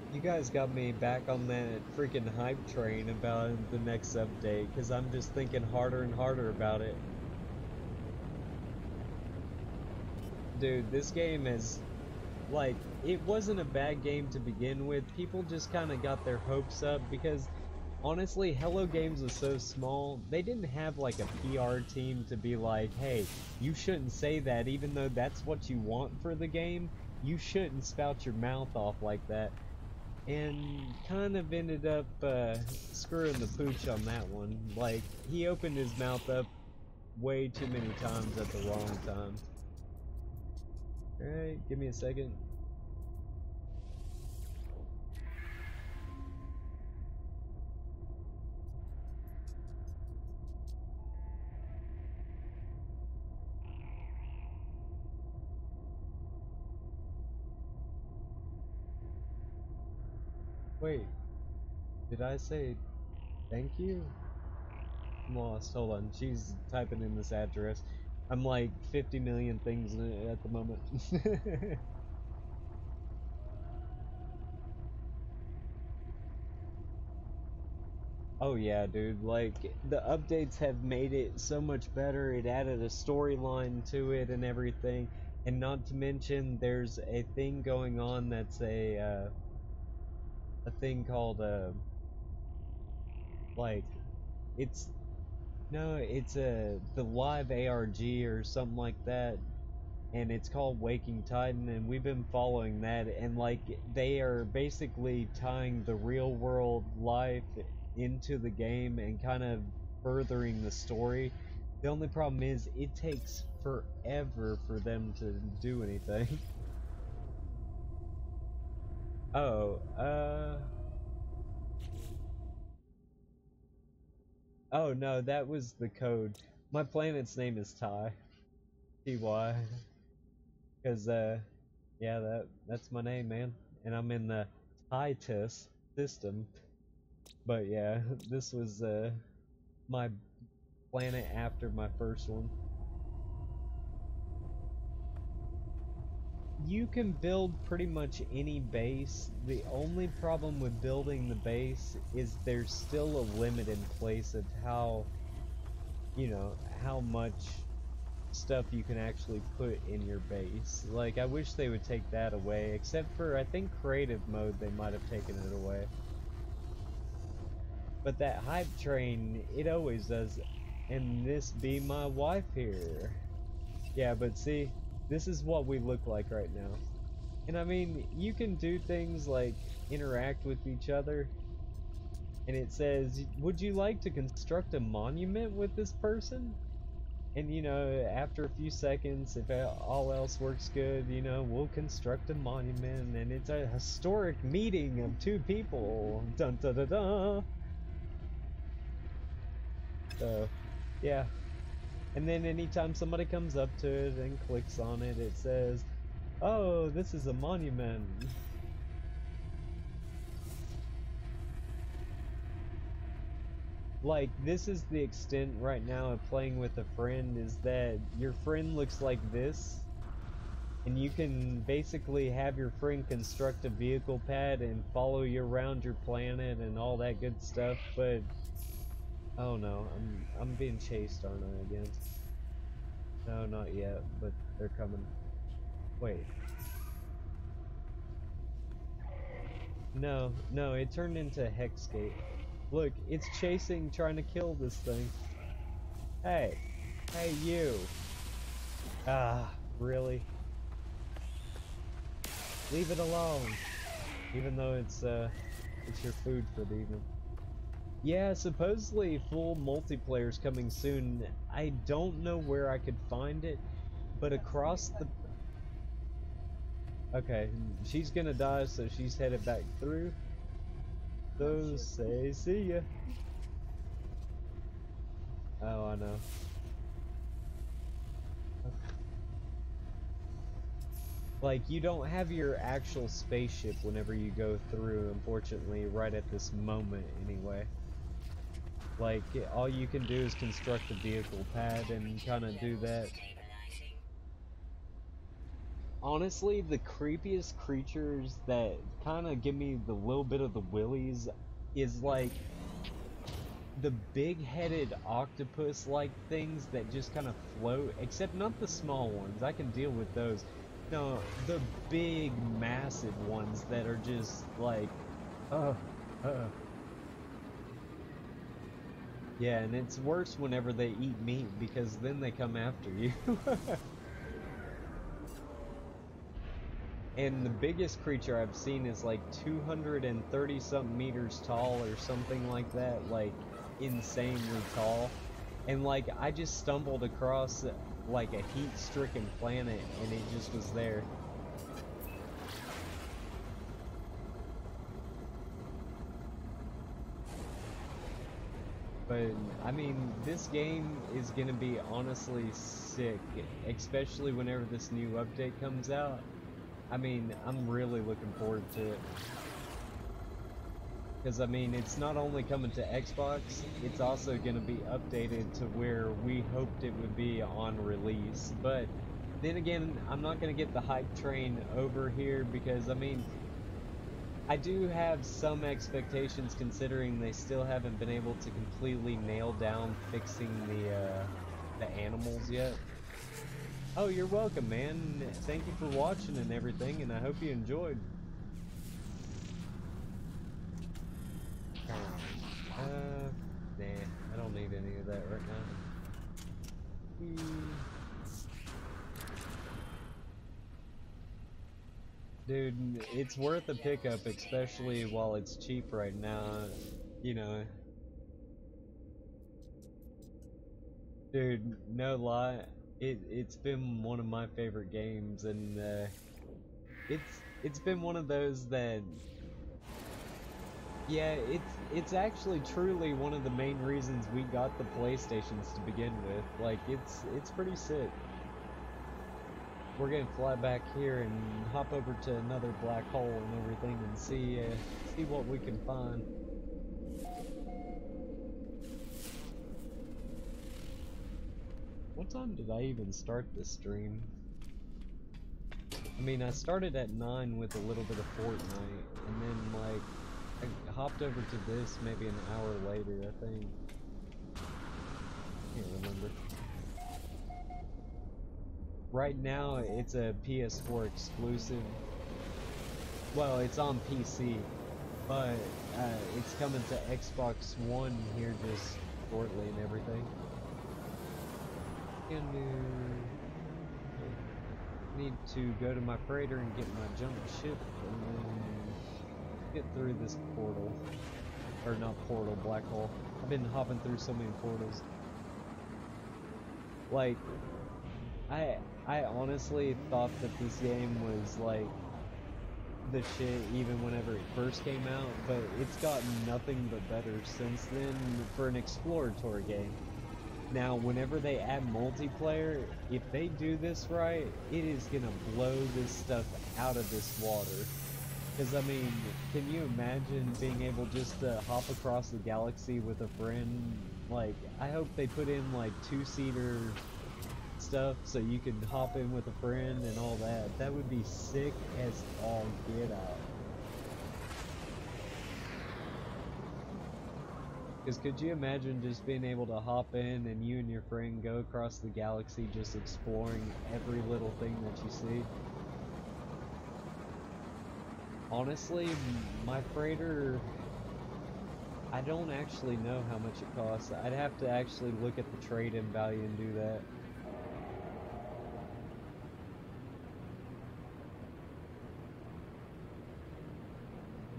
You guys got me back on that freaking hype train about the next update, because I'm just thinking harder and harder about it. Dude, this game is, like, it wasn't a bad game to begin with. People just kind of got their hopes up because, honestly, Hello Games was so small, they didn't have, like, a PR team to be like, hey, you shouldn't say that even though that's what you want for the game. You shouldn't spout your mouth off like that. And kind of ended up screwing the pooch on that one. Like, he opened his mouth up way too many times at the wrong time. Alright, give me a second. Wait, did I say thank you? I'm lost. Hold on. She's typing in this address. I'm like 50 million things at the moment. Oh yeah, dude. Like, the updates have made it so much better. It added a storyline to it and everything. And not to mention, there's a thing going on that's a thing called, like, it's, no, it's the live ARG or something like that, and it's called Waking Titan, and we've been following that, and like, they are basically tying the real world life into the game and kind of furthering the story. The only problem is it takes forever for them to do anything. Oh, oh no, that was the code. My planet's name is Ty. Ty. Cause yeah, that's my name, man. And I'm in the Titus system. But yeah, this was my planet after my first one. You can build pretty much any base. The only problem with building the base is there's still a limit in place of how, you know, how much stuff you can actually put in your base. Like, I wish they would take that away, except for, I think, creative mode, they might have taken it away. But that hype train, it always does. And this be my wife here. Yeah, but see, this is what we look like right now. And I mean, you can do things like interact with each other. And it says, would you like to construct a monument with this person? And you know, after a few seconds, if all else works good, you know, we'll construct a monument. And it's a historic meeting of two people. Dun dun dun dun. So, yeah. And then anytime somebody comes up to it and clicks on it, it says, oh, this is a monument. Like, this is the extent right now of playing with a friend, is that your friend looks like this, and you can basically have your friend construct a vehicle pad and follow you around your planet and all that good stuff, but oh no, I'm being chased, aren't I, again? No, not yet, but they're coming. Wait. No, no, it turned into a Hexgate. Look, it's chasing, trying to kill this thing. Hey. Hey, you. Ah, really? Leave it alone. Even though it's your food for the evening. Yeah, supposedly full multiplayer's coming soon. I don't know where I could find it, but across the... Okay, she's gonna die, so she's headed back through. So say see ya. Oh, I know. Like, you don't have your actual spaceship whenever you go through, unfortunately, right at this moment, anyway. Like, all you can do is construct a vehicle pad and kind of do that. Honestly, the creepiest creatures that kind of give me the little bit of the willies is, like, the big-headed octopus-like things that just kind of float, except not the small ones. I can deal with those. No, the big, massive ones that are just like, uh. Yeah, and it's worse whenever they eat meat because then they come after you. And the biggest creature I've seen is like 230 something meters tall or something like that, like insanely tall. And like I just stumbled across like a heat-stricken planet and it just was there. But I mean, this game is gonna be honestly sick, especially whenever this new update comes out. I mean, I'm really looking forward to it. Because, I mean, it's not only coming to Xbox, it's also going to be updated to where we hoped it would be on release. But then again, I'm not going to get the hype train over here because, I mean, I do have some expectations considering they still haven't been able to completely nail down fixing the animals yet. Oh, you're welcome, man. Thank you for watching and everything, and I hope you enjoyed. Nah, I don't need any of that right now. Dude, it's worth a pickup, especially while it's cheap right now, you know. Dude, no lie, it's been one of my favorite games, and it's been one of those that, yeah, it's actually truly one of the main reasons we got the PlayStations to begin with. Like, it's pretty sick. We're gonna fly back here and hop over to another black hole and everything and see what we can find. What time did I even start this stream? I mean, I started at 9 with a little bit of Fortnite, and then, like, I hopped over to this maybe an hour later, I think. Can't remember. Right now, it's a PS4 exclusive. Well, it's on PC, but it's coming to Xbox One here just shortly and everything. Need to go to my freighter and get my jump ship and then get through this portal. Or not portal, black hole. I've been hopping through so many portals. Like, I honestly thought that this game was like the shit even whenever it first came out, but it's gotten nothing but better since then for an exploratory game. Now, whenever they add multiplayer, if they do this right, it is gonna blow this stuff out of this water. Because, I mean, can you imagine being able just to hop across the galaxy with a friend? Like, I hope they put in, like, two-seater stuff so you can hop in with a friend and all that. That would be sick as all get out. Because could you imagine just being able to hop in and you and your friend go across the galaxy just exploring every little thing that you see? Honestly, my freighter, I don't actually know how much it costs. I'd have to actually look at the trade-in value and do that.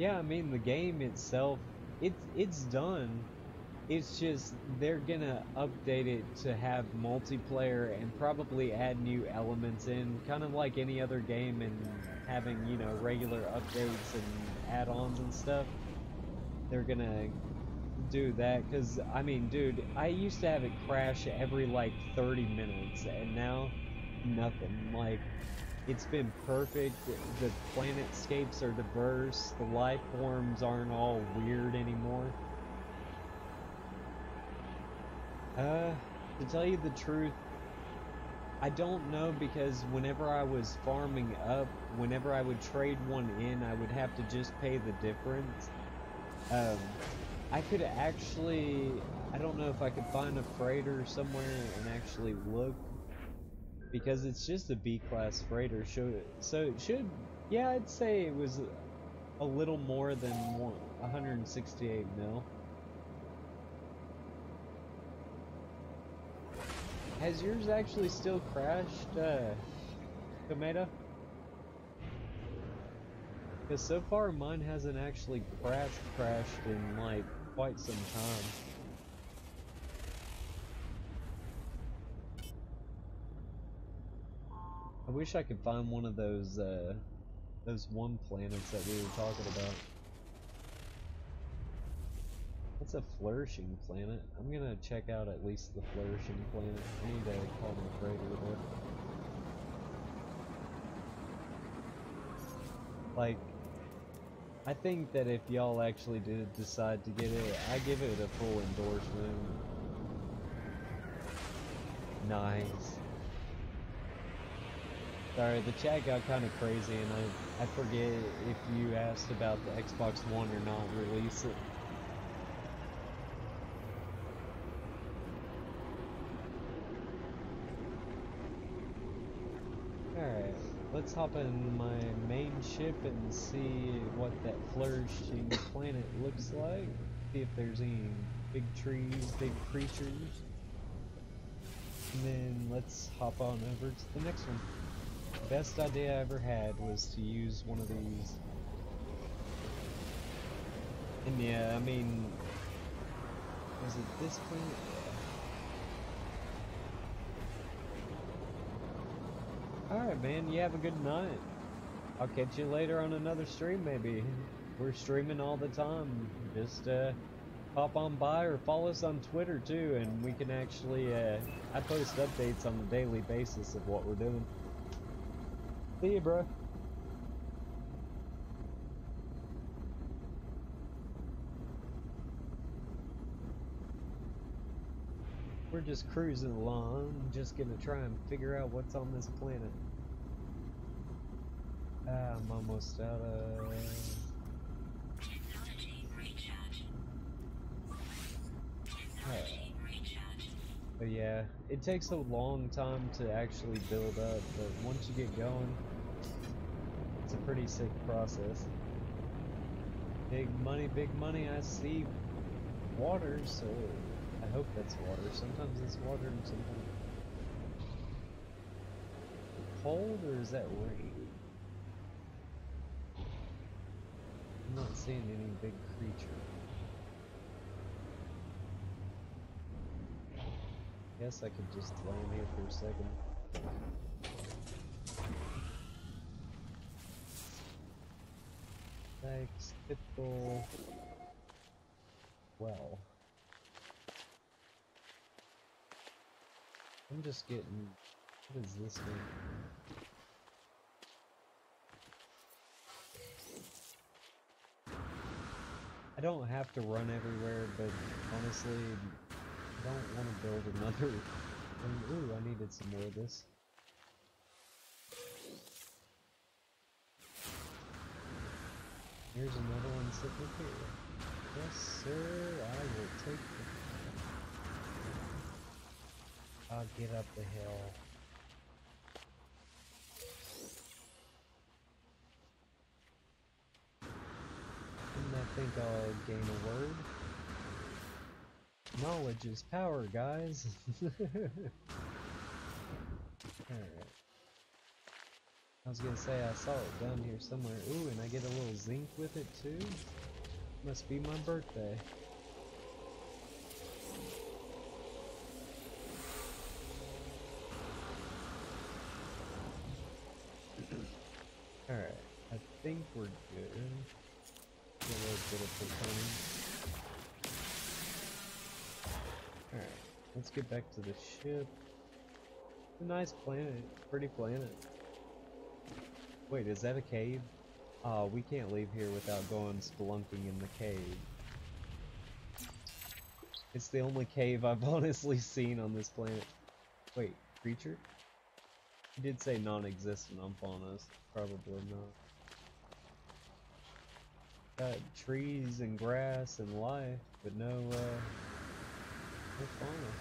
Yeah, I mean, the game itself, it's done. It's just they're gonna update it to have multiplayer and probably add new elements in, kind of like any other game, and having, you know, regular updates and add-ons and stuff. They're gonna do that, because, I mean, dude, I used to have it crash every, like, 30 minutes, and now, nothing. Like, it's been perfect. The planetscapes are diverse, the life forms aren't all weird anymore. To tell you the truth, I don't know, because whenever I was farming up, whenever I would trade one in, I would have to just pay the difference. I could actually, I don't know if I could find a freighter somewhere and actually look, because it's just a B-class freighter, so it should, yeah, I'd say it was a little more than 168 mil. Has yours actually still crashed, Tomato? Because so far mine hasn't actually crashed in, like, quite some time. I wish I could find one of those one planets that we were talking about. That's a flourishing planet. I'm gonna check out at least the flourishing planet. I need to call my freighter there. Like, I think that if y'all actually did decide to get it, I give it a full endorsement. Nice. Sorry, the chat got kind of crazy, and I forget if you asked about the Xbox One or not release it. Alright, let's hop in my main ship and see what that flourishing planet looks like. See if there's any big trees, big creatures. And then let's hop on over to the next one. The best idea I ever had was to use one of these. And yeah, I mean, was it this planet? Alright, man, you have a good night. I'll catch you later on another stream, maybe. We're streaming all the time. Just pop on by or follow us on Twitter too, and we can actually, I post updates on a daily basis of what we're doing. See you, bro. We're just cruising along, just gonna try and figure out what's on this planet. I'm almost out of...
Technology recharge. Technology recharge.
But yeah, it takes a long time to actually build up, but once you get going, it's a pretty sick process. Big money, I see water, so I hope that's water. Sometimes it's water and sometimes... Cold, or is that rain? I'm not seeing any big creature. Guess I could just land here for a second. Thanks, typical... Well... I'm just getting... What is this thing? I don't have to run everywhere, but honestly, I don't want to build another... Ooh, I needed some more of this. Here's another one sitting here. Yes, sir, I will take it. I'll get up the hill. And I think I'll gain a word. Knowledge is power, guys. Alright. I was gonna say I saw it down here somewhere. Ooh, and I get a little zinc with it too? Must be my birthday. Alright, I think we're good. Get a little bit of plutonium. Alright, let's get back to the ship. It's a nice planet, pretty planet. Wait, is that a cave? Oh, we can't leave here without going spelunking in the cave. It's the only cave I've honestly seen on this planet. Wait, creature? He did say non-existent on Faunus. Probably not. Got trees and grass and life, but no fauna.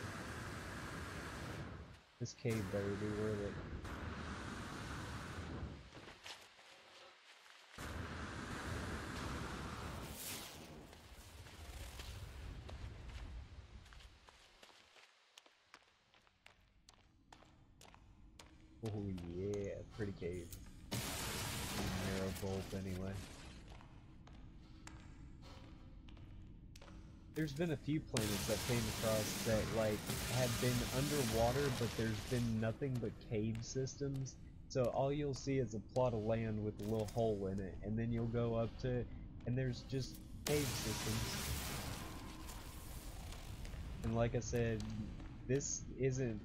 This cave better be worth it. Oh yeah, pretty cave. Narrow gulp anyway. There's been a few planets I've came across that like have been underwater, but there's been nothing but cave systems. So all you'll see is a plot of land with a little hole in it, and then you'll go up to it, and there's just cave systems. And like I said, this isn't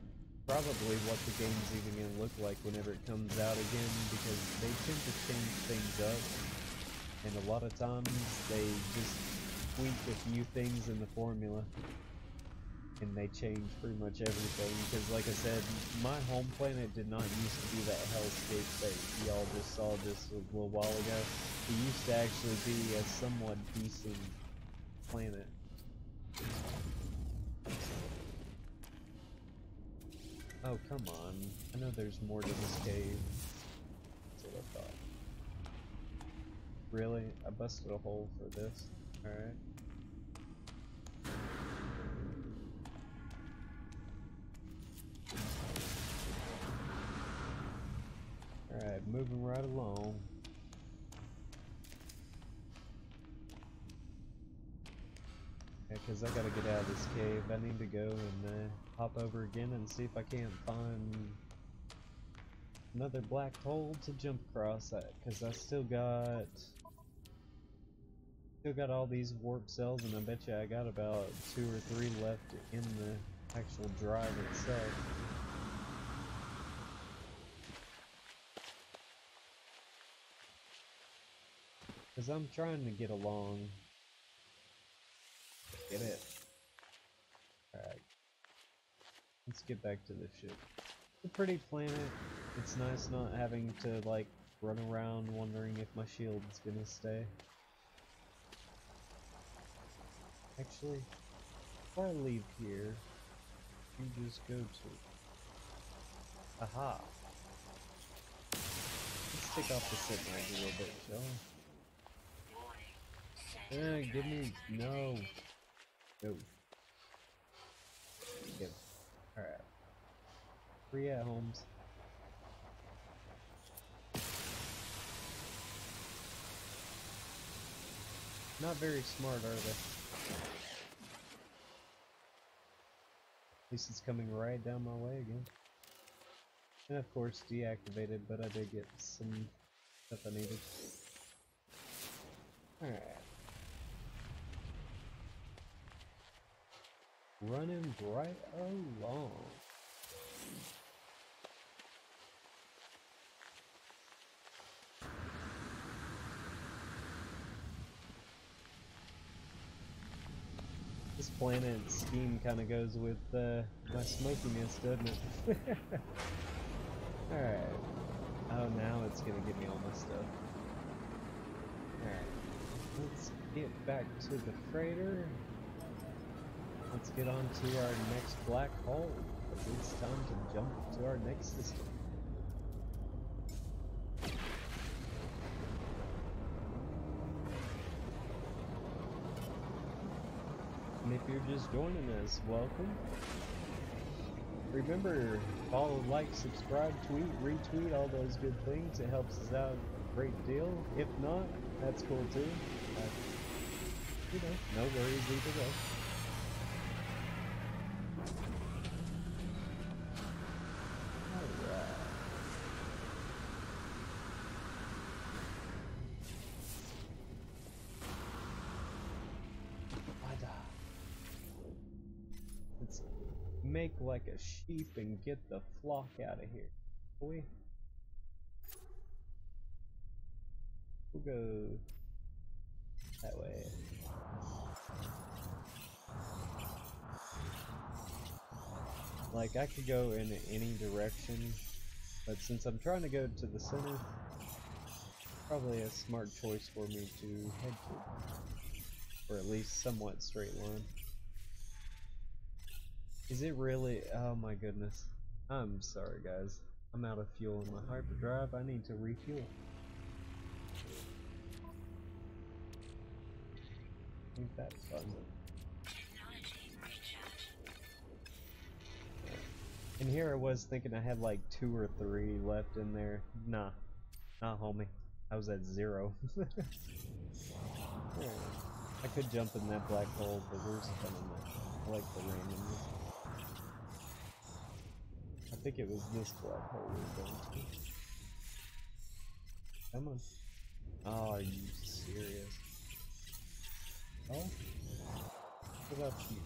probably what the game's even gonna look like whenever it comes out again, because they tend to change things up, and a lot of times they just tweak a few things in the formula, and they change pretty much everything. Because like I said, my home planet did not used to be that hellscape that y'all just saw just a little while ago. It used to actually be a somewhat decent planet. Oh, come on. I know there's more to this cave. That's what I thought. Really? I busted a hole for this? Alright. Alright, moving right along. Yeah, because I gotta get out of this cave. I need to go and hop over again and see if I can't find another black hole to jump across that. Because I still got all these warp cells, and I bet you I got about 2 or 3 left in the actual drive itself. Because I'm trying to get along. Get it. Alright. Let's get back to the ship. It's a pretty planet. It's nice not having to, like, run around wondering if my shield's gonna stay. Actually, before I leave here, you just go to... Aha! Let's take off the sit mag a little bit, shall we? Give me... No! Go. Yep. Alright. Free at homes. Not very smart, are they? At least it's coming right down my way again. And of course deactivated, but I did get some stuff I needed. Alright. Running right along. This planet scheme kind of goes with my smokiness, doesn't it? Alright. Oh, now it's gonna give me all my stuff. Alright. Let's get back to the freighter. Let's get on to our next black hole, because it's time to jump to our next system. And if you're just joining us, welcome. Remember, follow, like, subscribe, tweet, retweet, all those good things. It helps us out a great deal. If not, that's cool too. You know, no worries either way. Let's make like a sheep and get the flock out of here. We'll go that way. Like, I could go in any direction, but since I'm trying to go to the center, probably a smart choice for me to head to, or at least somewhat straight line. Is it really? Oh my goodness. I'm sorry guys. I'm out of fuel in my hyperdrive. I need to refuel. I think that's fun. And here I was thinking I had like 2 or 3 left in there. Nah. Nah, homie. I was at 0. I could jump in that black hole, but where's it coming from? I like the randomness. I think it was this black hole we were going to. Come on. Oh, are you serious? Oh? What about you?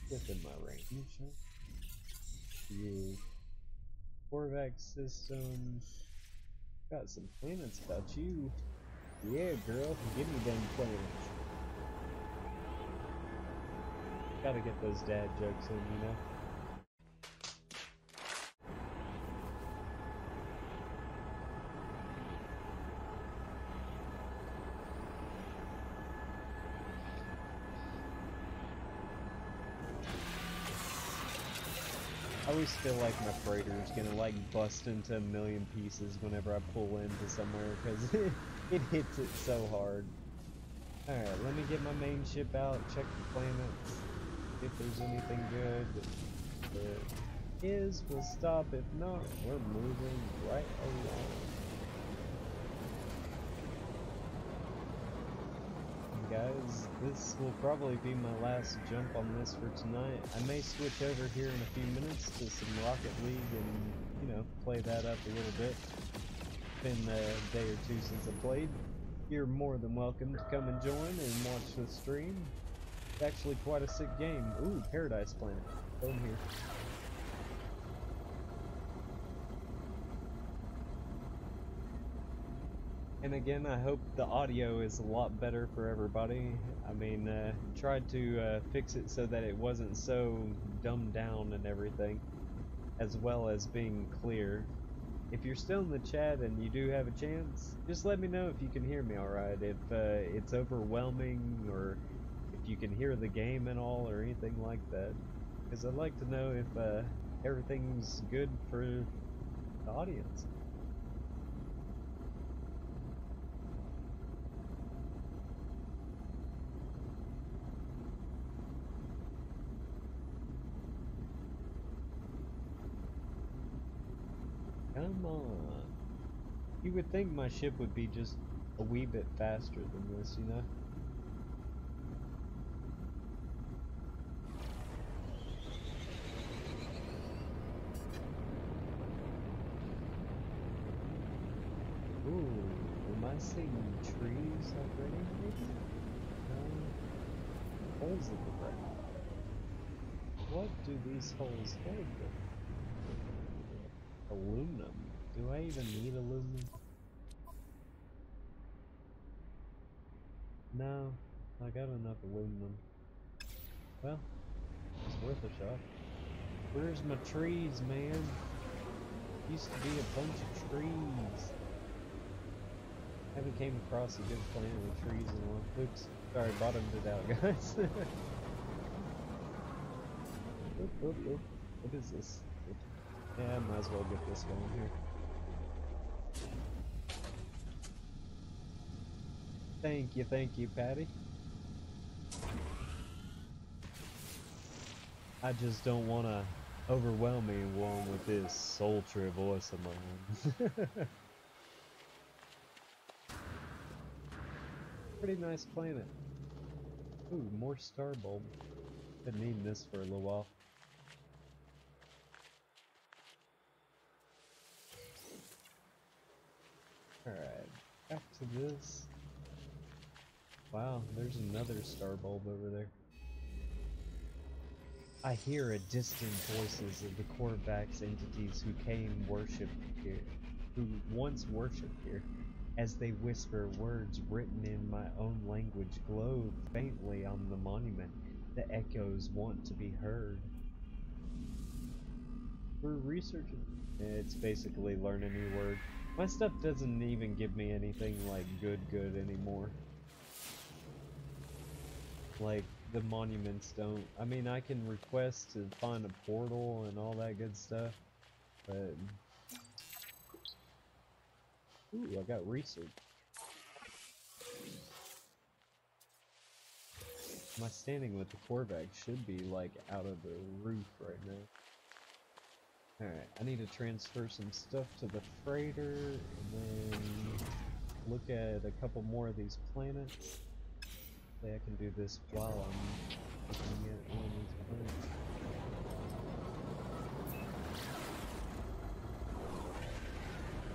Within my range. You. Corvax system. Got some planets about you. Yeah, girl. Give me them planets. Gotta get those dad jokes in, you know? I always feel like my freighter is gonna like bust into a million pieces whenever I pull into somewhere because it hits it so hard. Alright, let me get my main ship out, check the planets, if there's anything good. If there is, we'll stop. If not, we're moving right along. Guys, this will probably be my last jump on this for tonight. I may switch over here in a few minutes to some Rocket League and, you know, play that up a little bit. It's been a day or 2 since I played. You're more than welcome to come and join and watch the stream. It's actually quite a sick game. Ooh, Paradise Planet. Over here. And again, I hope the audio is a lot better for everybody. I mean, tried to fix it so that it wasn't so dumbed down and everything, as well as being clear. If you're still in the chat and you do have a chance, just let me know if you can hear me alright, if it's overwhelming, or if you can hear the game and all, or anything like that. Because I'd like to know if everything's good for the audience. Come on. You would think my ship would be just a wee bit faster than this, you know? Ooh, am I seeing trees already, maybe? No. Holes in the ground. What do these holes hold? Aluminum. Do I even need aluminum? No, I got enough aluminum. Well, it's worth a shot. Where's my trees, man? Used to be a bunch of trees. Haven't came across a good planet with trees in a while. Oops, sorry, bottomed it out, guys. Oop, oop, oop. What is this? Yeah, I might as well get this going here. Thank you, Patty. I just don't want to overwhelm anyone with this sultry voice of mine. Pretty nice planet. Ooh, more star bulb. Been needing this for a little while. Alright, back to this. Wow, there's another star bulb over there. I hear a distant voices of the Korvax entities who came worship here, who once worshipped here. As they whisper, words written in my own language glow faintly on the monument. The echoes want to be heard. We're researching. It's basically learn a new word. My stuff doesn't even give me anything like good anymore. Like, the monuments don't. I mean, I can request to find a portal and all that good stuff, but... Ooh, I got research. My standing with the Korvax should be, like, out of the roof right now. Alright, I need to transfer some stuff to the freighter, and then look at a couple more of these planets. I can do this while I'm looking at one of these planets.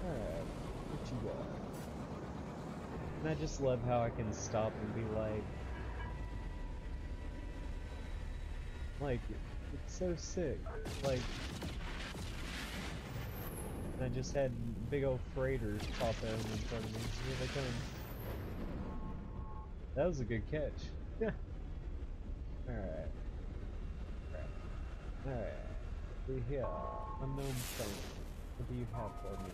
Alright, what you got? And I just love how I can stop and be like, it's so sick. Like, I just had big old freighters pop out in front of me. Here they come. That was a good catch. Yeah. Alright. Alright. We here. Unknown planet. What do you have for me?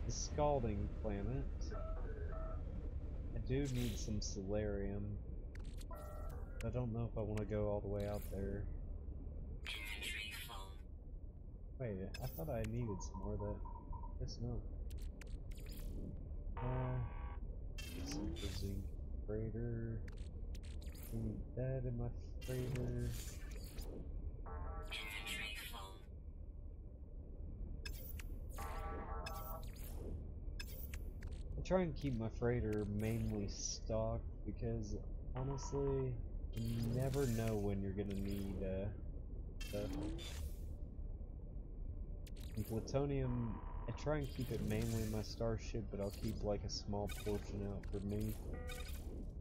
The Scalding planet. I do need some Solarium. I don't know if I want to go all the way out there. Wait, I thought I needed some more of that. Guess no. Super zinc freighter. Need that in my freighter. I try and keep my freighter mainly stocked because honestly, you never know when you're gonna need stuff. And plutonium, I try and keep it mainly in my starship, but I'll keep like a small portion out for me.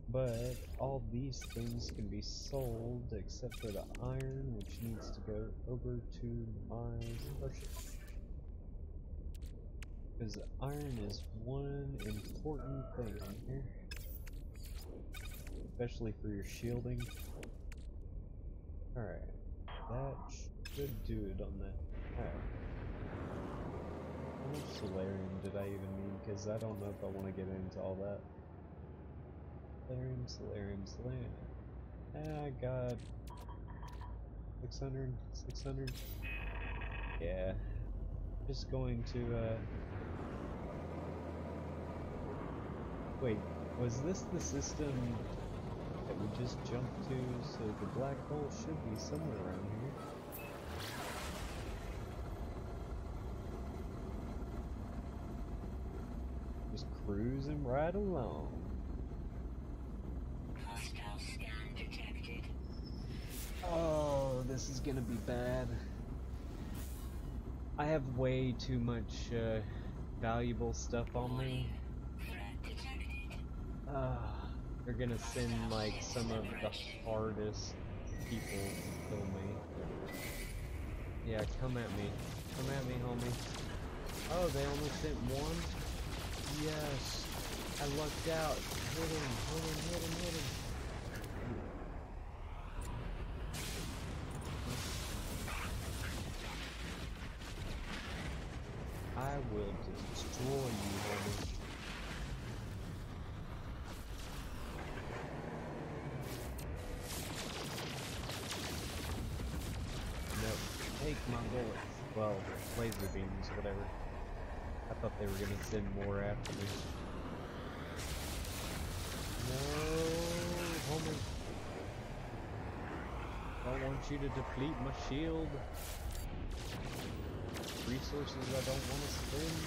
But all these things can be sold except for the iron, which needs to go over to my starship. Because iron is one important thing in here. Especially for your shielding. Alright. That should do it on that. Alright. How much solarium did I even need? Because I don't know if I want to get into all that. Solarium. I got 600. Yeah. Just going to, wait, was this the system that we just jumped to? So the black hole should be somewhere around here. Just cruising right along.
Hostile scan detected.
Oh, this is gonna be bad. I have way too much valuable stuff on me.
Threat detected.
They're gonna send like some of the hardest people to kill me. Yeah, come at me. Come at me, homie. Oh, they only sent one? Yes. I lucked out. Hit him. I will destroy you, homie. Nope. Take my bullets. Well, laser beams, whatever. I thought they were gonna send more after me. No, homie. I don't want you to deplete my shield. Resources I don't want to spend.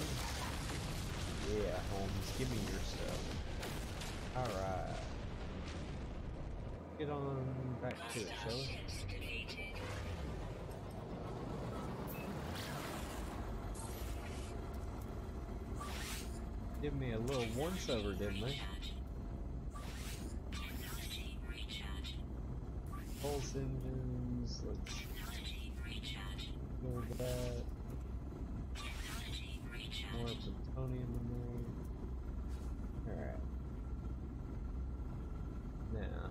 Yeah, Holmes, give me your stuff. Alright. Get on back to it, shall we?
Ships defeated.
Give me a little once-over, didn't they?
Technology recharge.
Pulse engines, let's
Technology recharge.
go with that.
Technology
More
recharge.
plutonium in there. Alright. Now.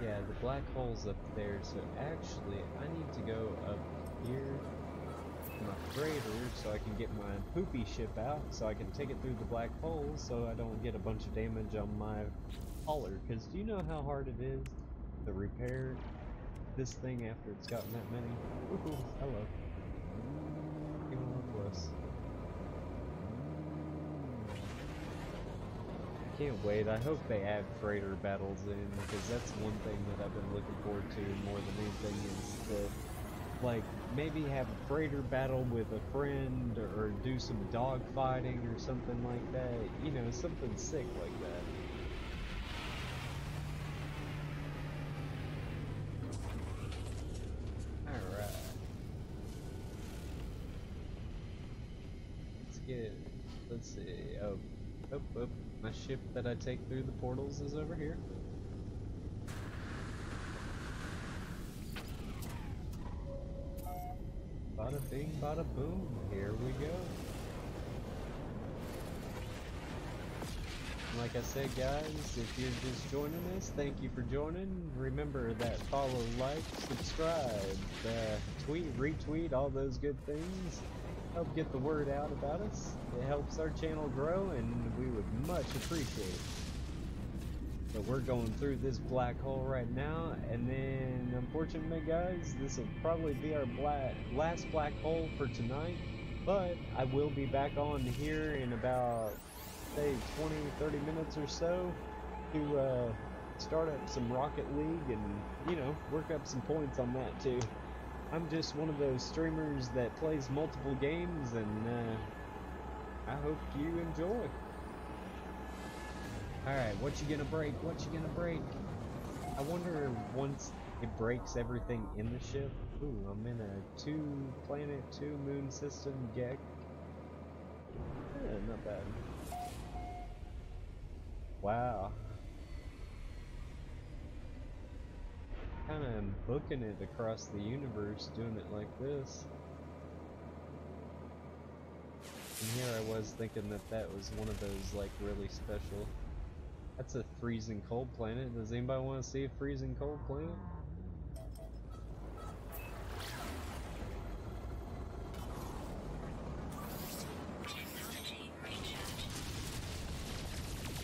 Yeah, the black hole's up there, so actually I need to go up here to my freighter so I can get my poopy ship out so I can take it through the black hole so I don't get a bunch of damage on my hauler. Because do you know how hard it is to repair this thing after it's gotten that many? Ooh, hello. Come on, close. Can't wait. I hope they add freighter battles in, because that's one thing that I've been looking forward to more than anything is that, like, maybe have a freighter battle with a friend or do some dog fighting or something like that. You know, something sick like that. Alright. Let's see. Oh, my ship that I take through the portals is over here. Bada bing, bada boom. Here we go. Like I said, guys, if you're just joining us, thank you for joining. Remember that follow, like, subscribe, tweet, retweet, all those good things. Help get the word out about us. It helps our channel grow, and we would much appreciate it. But we're going through this black hole right now, and then, unfortunately, guys, this will probably be our last black hole for tonight. But I will be back on here in about, say, 20-30 minutes or so to start up some Rocket League and, you know, work up some points on that too. I'm just one of those streamers that plays multiple games, and I hope you enjoy. Alright, what you gonna break? What you gonna break? I wonder once it breaks everything in the ship. Ooh, I'm in a 2-planet, 2-moon system gek. Not bad. Wow. Kinda am booking it across the universe doing it like this. And here I was thinking that that was one of those, like, really special. That's a freezing cold planet. Does anybody want to see a freezing cold planet?
Technology recharge.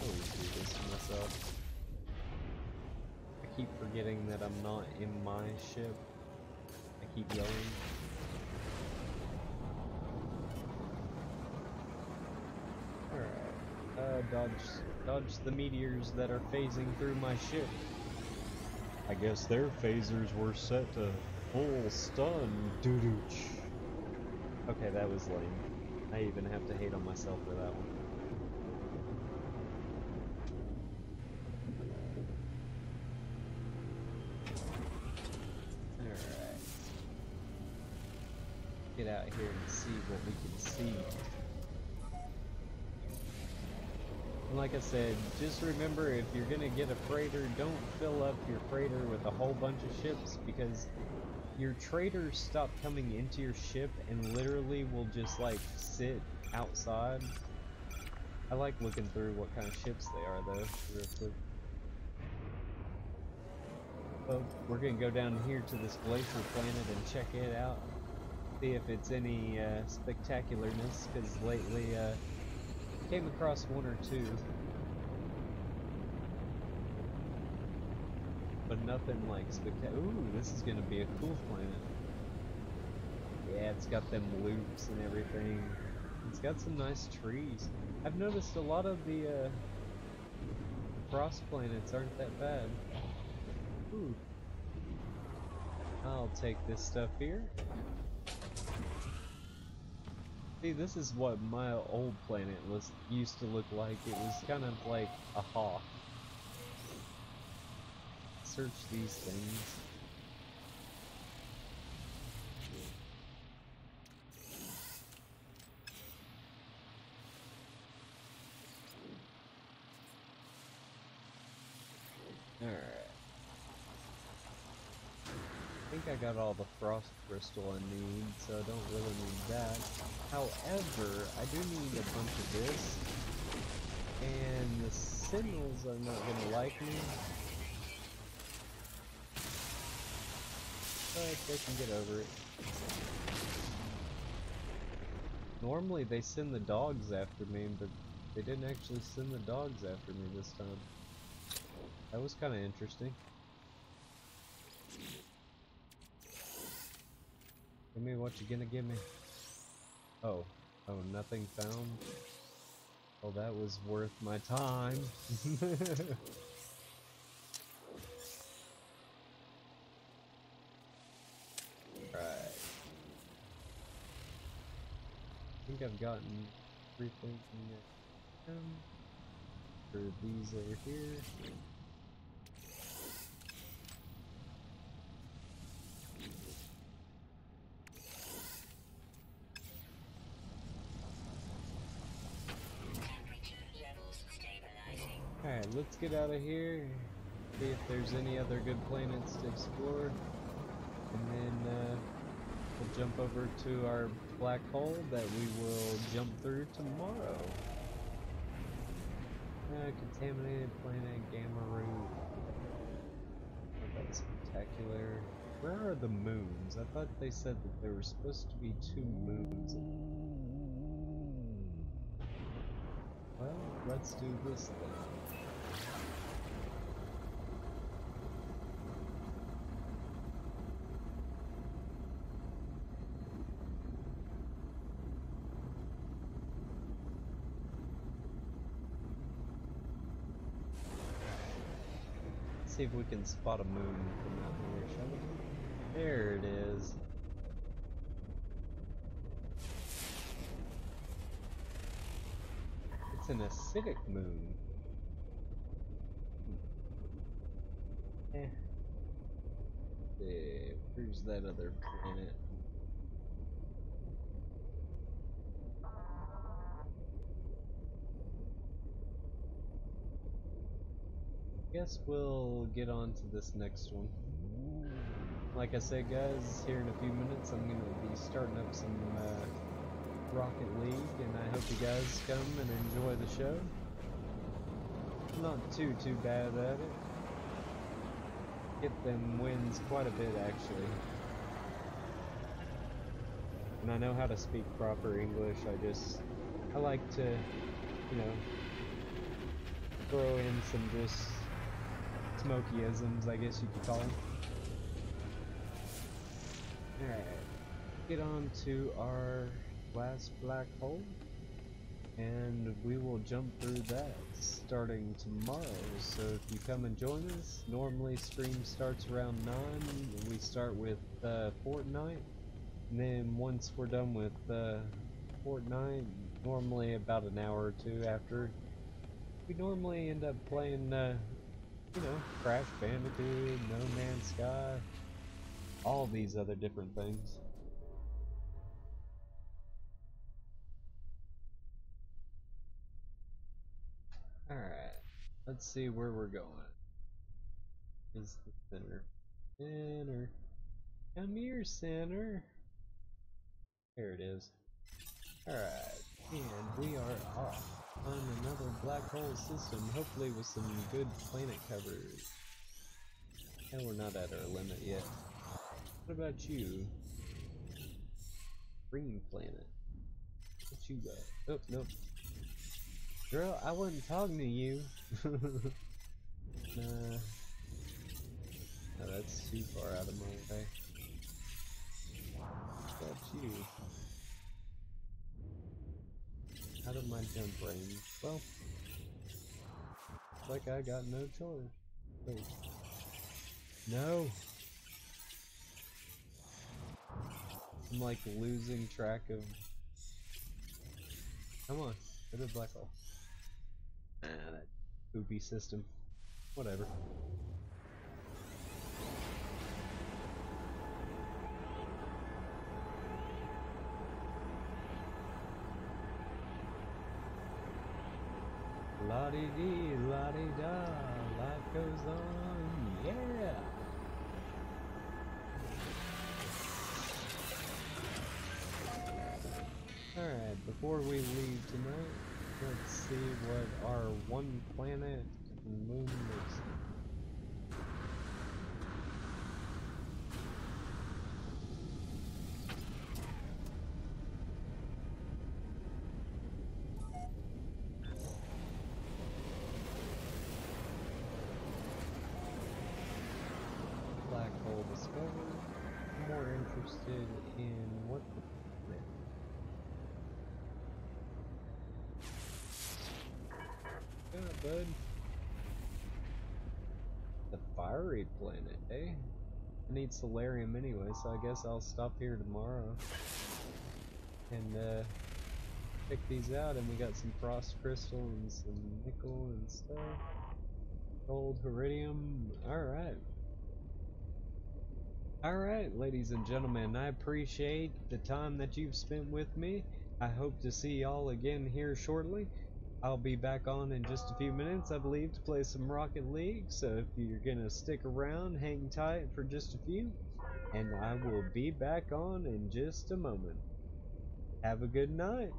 Always do this to myself. I keep forgetting that I'm not in my ship. I keep yelling. Alright. Dodge the meteors that are phasing through my ship. I guess their phasers were set to full stun. Doo-doo-ch. Okay, that was lame. I even have to hate on myself for that one. Alright. Get out here and see what we can see. And like I said, just remember, if you're gonna get a freighter, don't fill up your freighter with a whole bunch of ships, because your traders stop coming into your ship and literally will just like sit outside. I like looking through what kind of ships they are though, real quick. But we're gonna go down here to this glacier planet and check it out. See if it's any spectacularness, because lately came across one or two. But nothing like spectacular. Ooh, this is gonna be a cool planet. Yeah, it's got them loops and everything. It's got some nice trees. I've noticed a lot of the frost planets aren't that bad. Ooh. I'll take this stuff here. See, this is what my old planet used to look like. It was kind of like a hawk. Search these things. Alright. I think I got all the frost crystal I need, so I don't really need that. However, I do need a bunch of this. And the Sentinels are not gonna like me. But they can get over it. Normally they send the dogs after me, but they didn't actually send the dogs after me this time. That was kind of interesting. Give me what you gonna give me. Oh, nothing found. Oh, that was worth my time. Right. I think I've gotten everything for these over here. Alright, let's get out of here. See if there's any other good planets to explore. And then we'll jump over to our black hole that we will jump through tomorrow. Contaminated planet, gamma root. Oh, that's spectacular. Where are the moons? I thought they said that there were supposed to be 2 moons. Well, let's do this then. See if we can spot a moon from out here, shall we? There it is. It's an acidic moon. Eh. Where's that other planet? Guess we'll get on to this next one. Like I said, guys, here in a few minutes I'm going to be starting up some Rocket League, and I hope you guys come and enjoy the show. I'm not too bad at it. Get them wins quite a bit, actually. And I know how to speak proper English. I like to, you know, throw in some just Smokieisms, I guess you could call them. Alright, get on to our last black hole, and we will jump through that starting tomorrow. So if you come and join us, normally stream starts around 9, and we start with Fortnite, and then once we're done with Fortnite, normally about an hour or two after, we normally end up playing you know, Crash Bandicoot, No Man's Sky, all these other different things. Alright, let's see where we're going. Is the center. Center. Come here, center. There it is. Alright, and we are off on another black hole system, hopefully with some good planet coverage. And we're not at our limit yet. What about you? Green planet. What you got? Oh, nope. Girl, I wasn't talking to you. Nah. No, that's too far out of my way. What about you? Out of my jump range. Well, like I got no choice. Wait. No! I'm like losing track of... Come on, go to the black hole. Ah, that poopy system. Whatever. La-dee-dee, la-dee-da, life goes on, yeah! Alright, before we leave tonight, let's see what our one planet and moon looks like. Black hole discovered. I'm more interested in what the planet. Yeah, bud. The fiery planet, eh? I need solarium anyway, so I guess I'll stop here tomorrow and check these out. And we got some frost crystal and some nickel and stuff. Gold, iridium. Alright. Alright, ladies and gentlemen, I appreciate the time that you've spent with me. I hope to see y'all again here shortly. I'll be back on in just a few minutes, I believe, to play some Rocket League, so if you're gonna stick around, hang tight for just a few, and I will be back on in just a moment. Have a good night.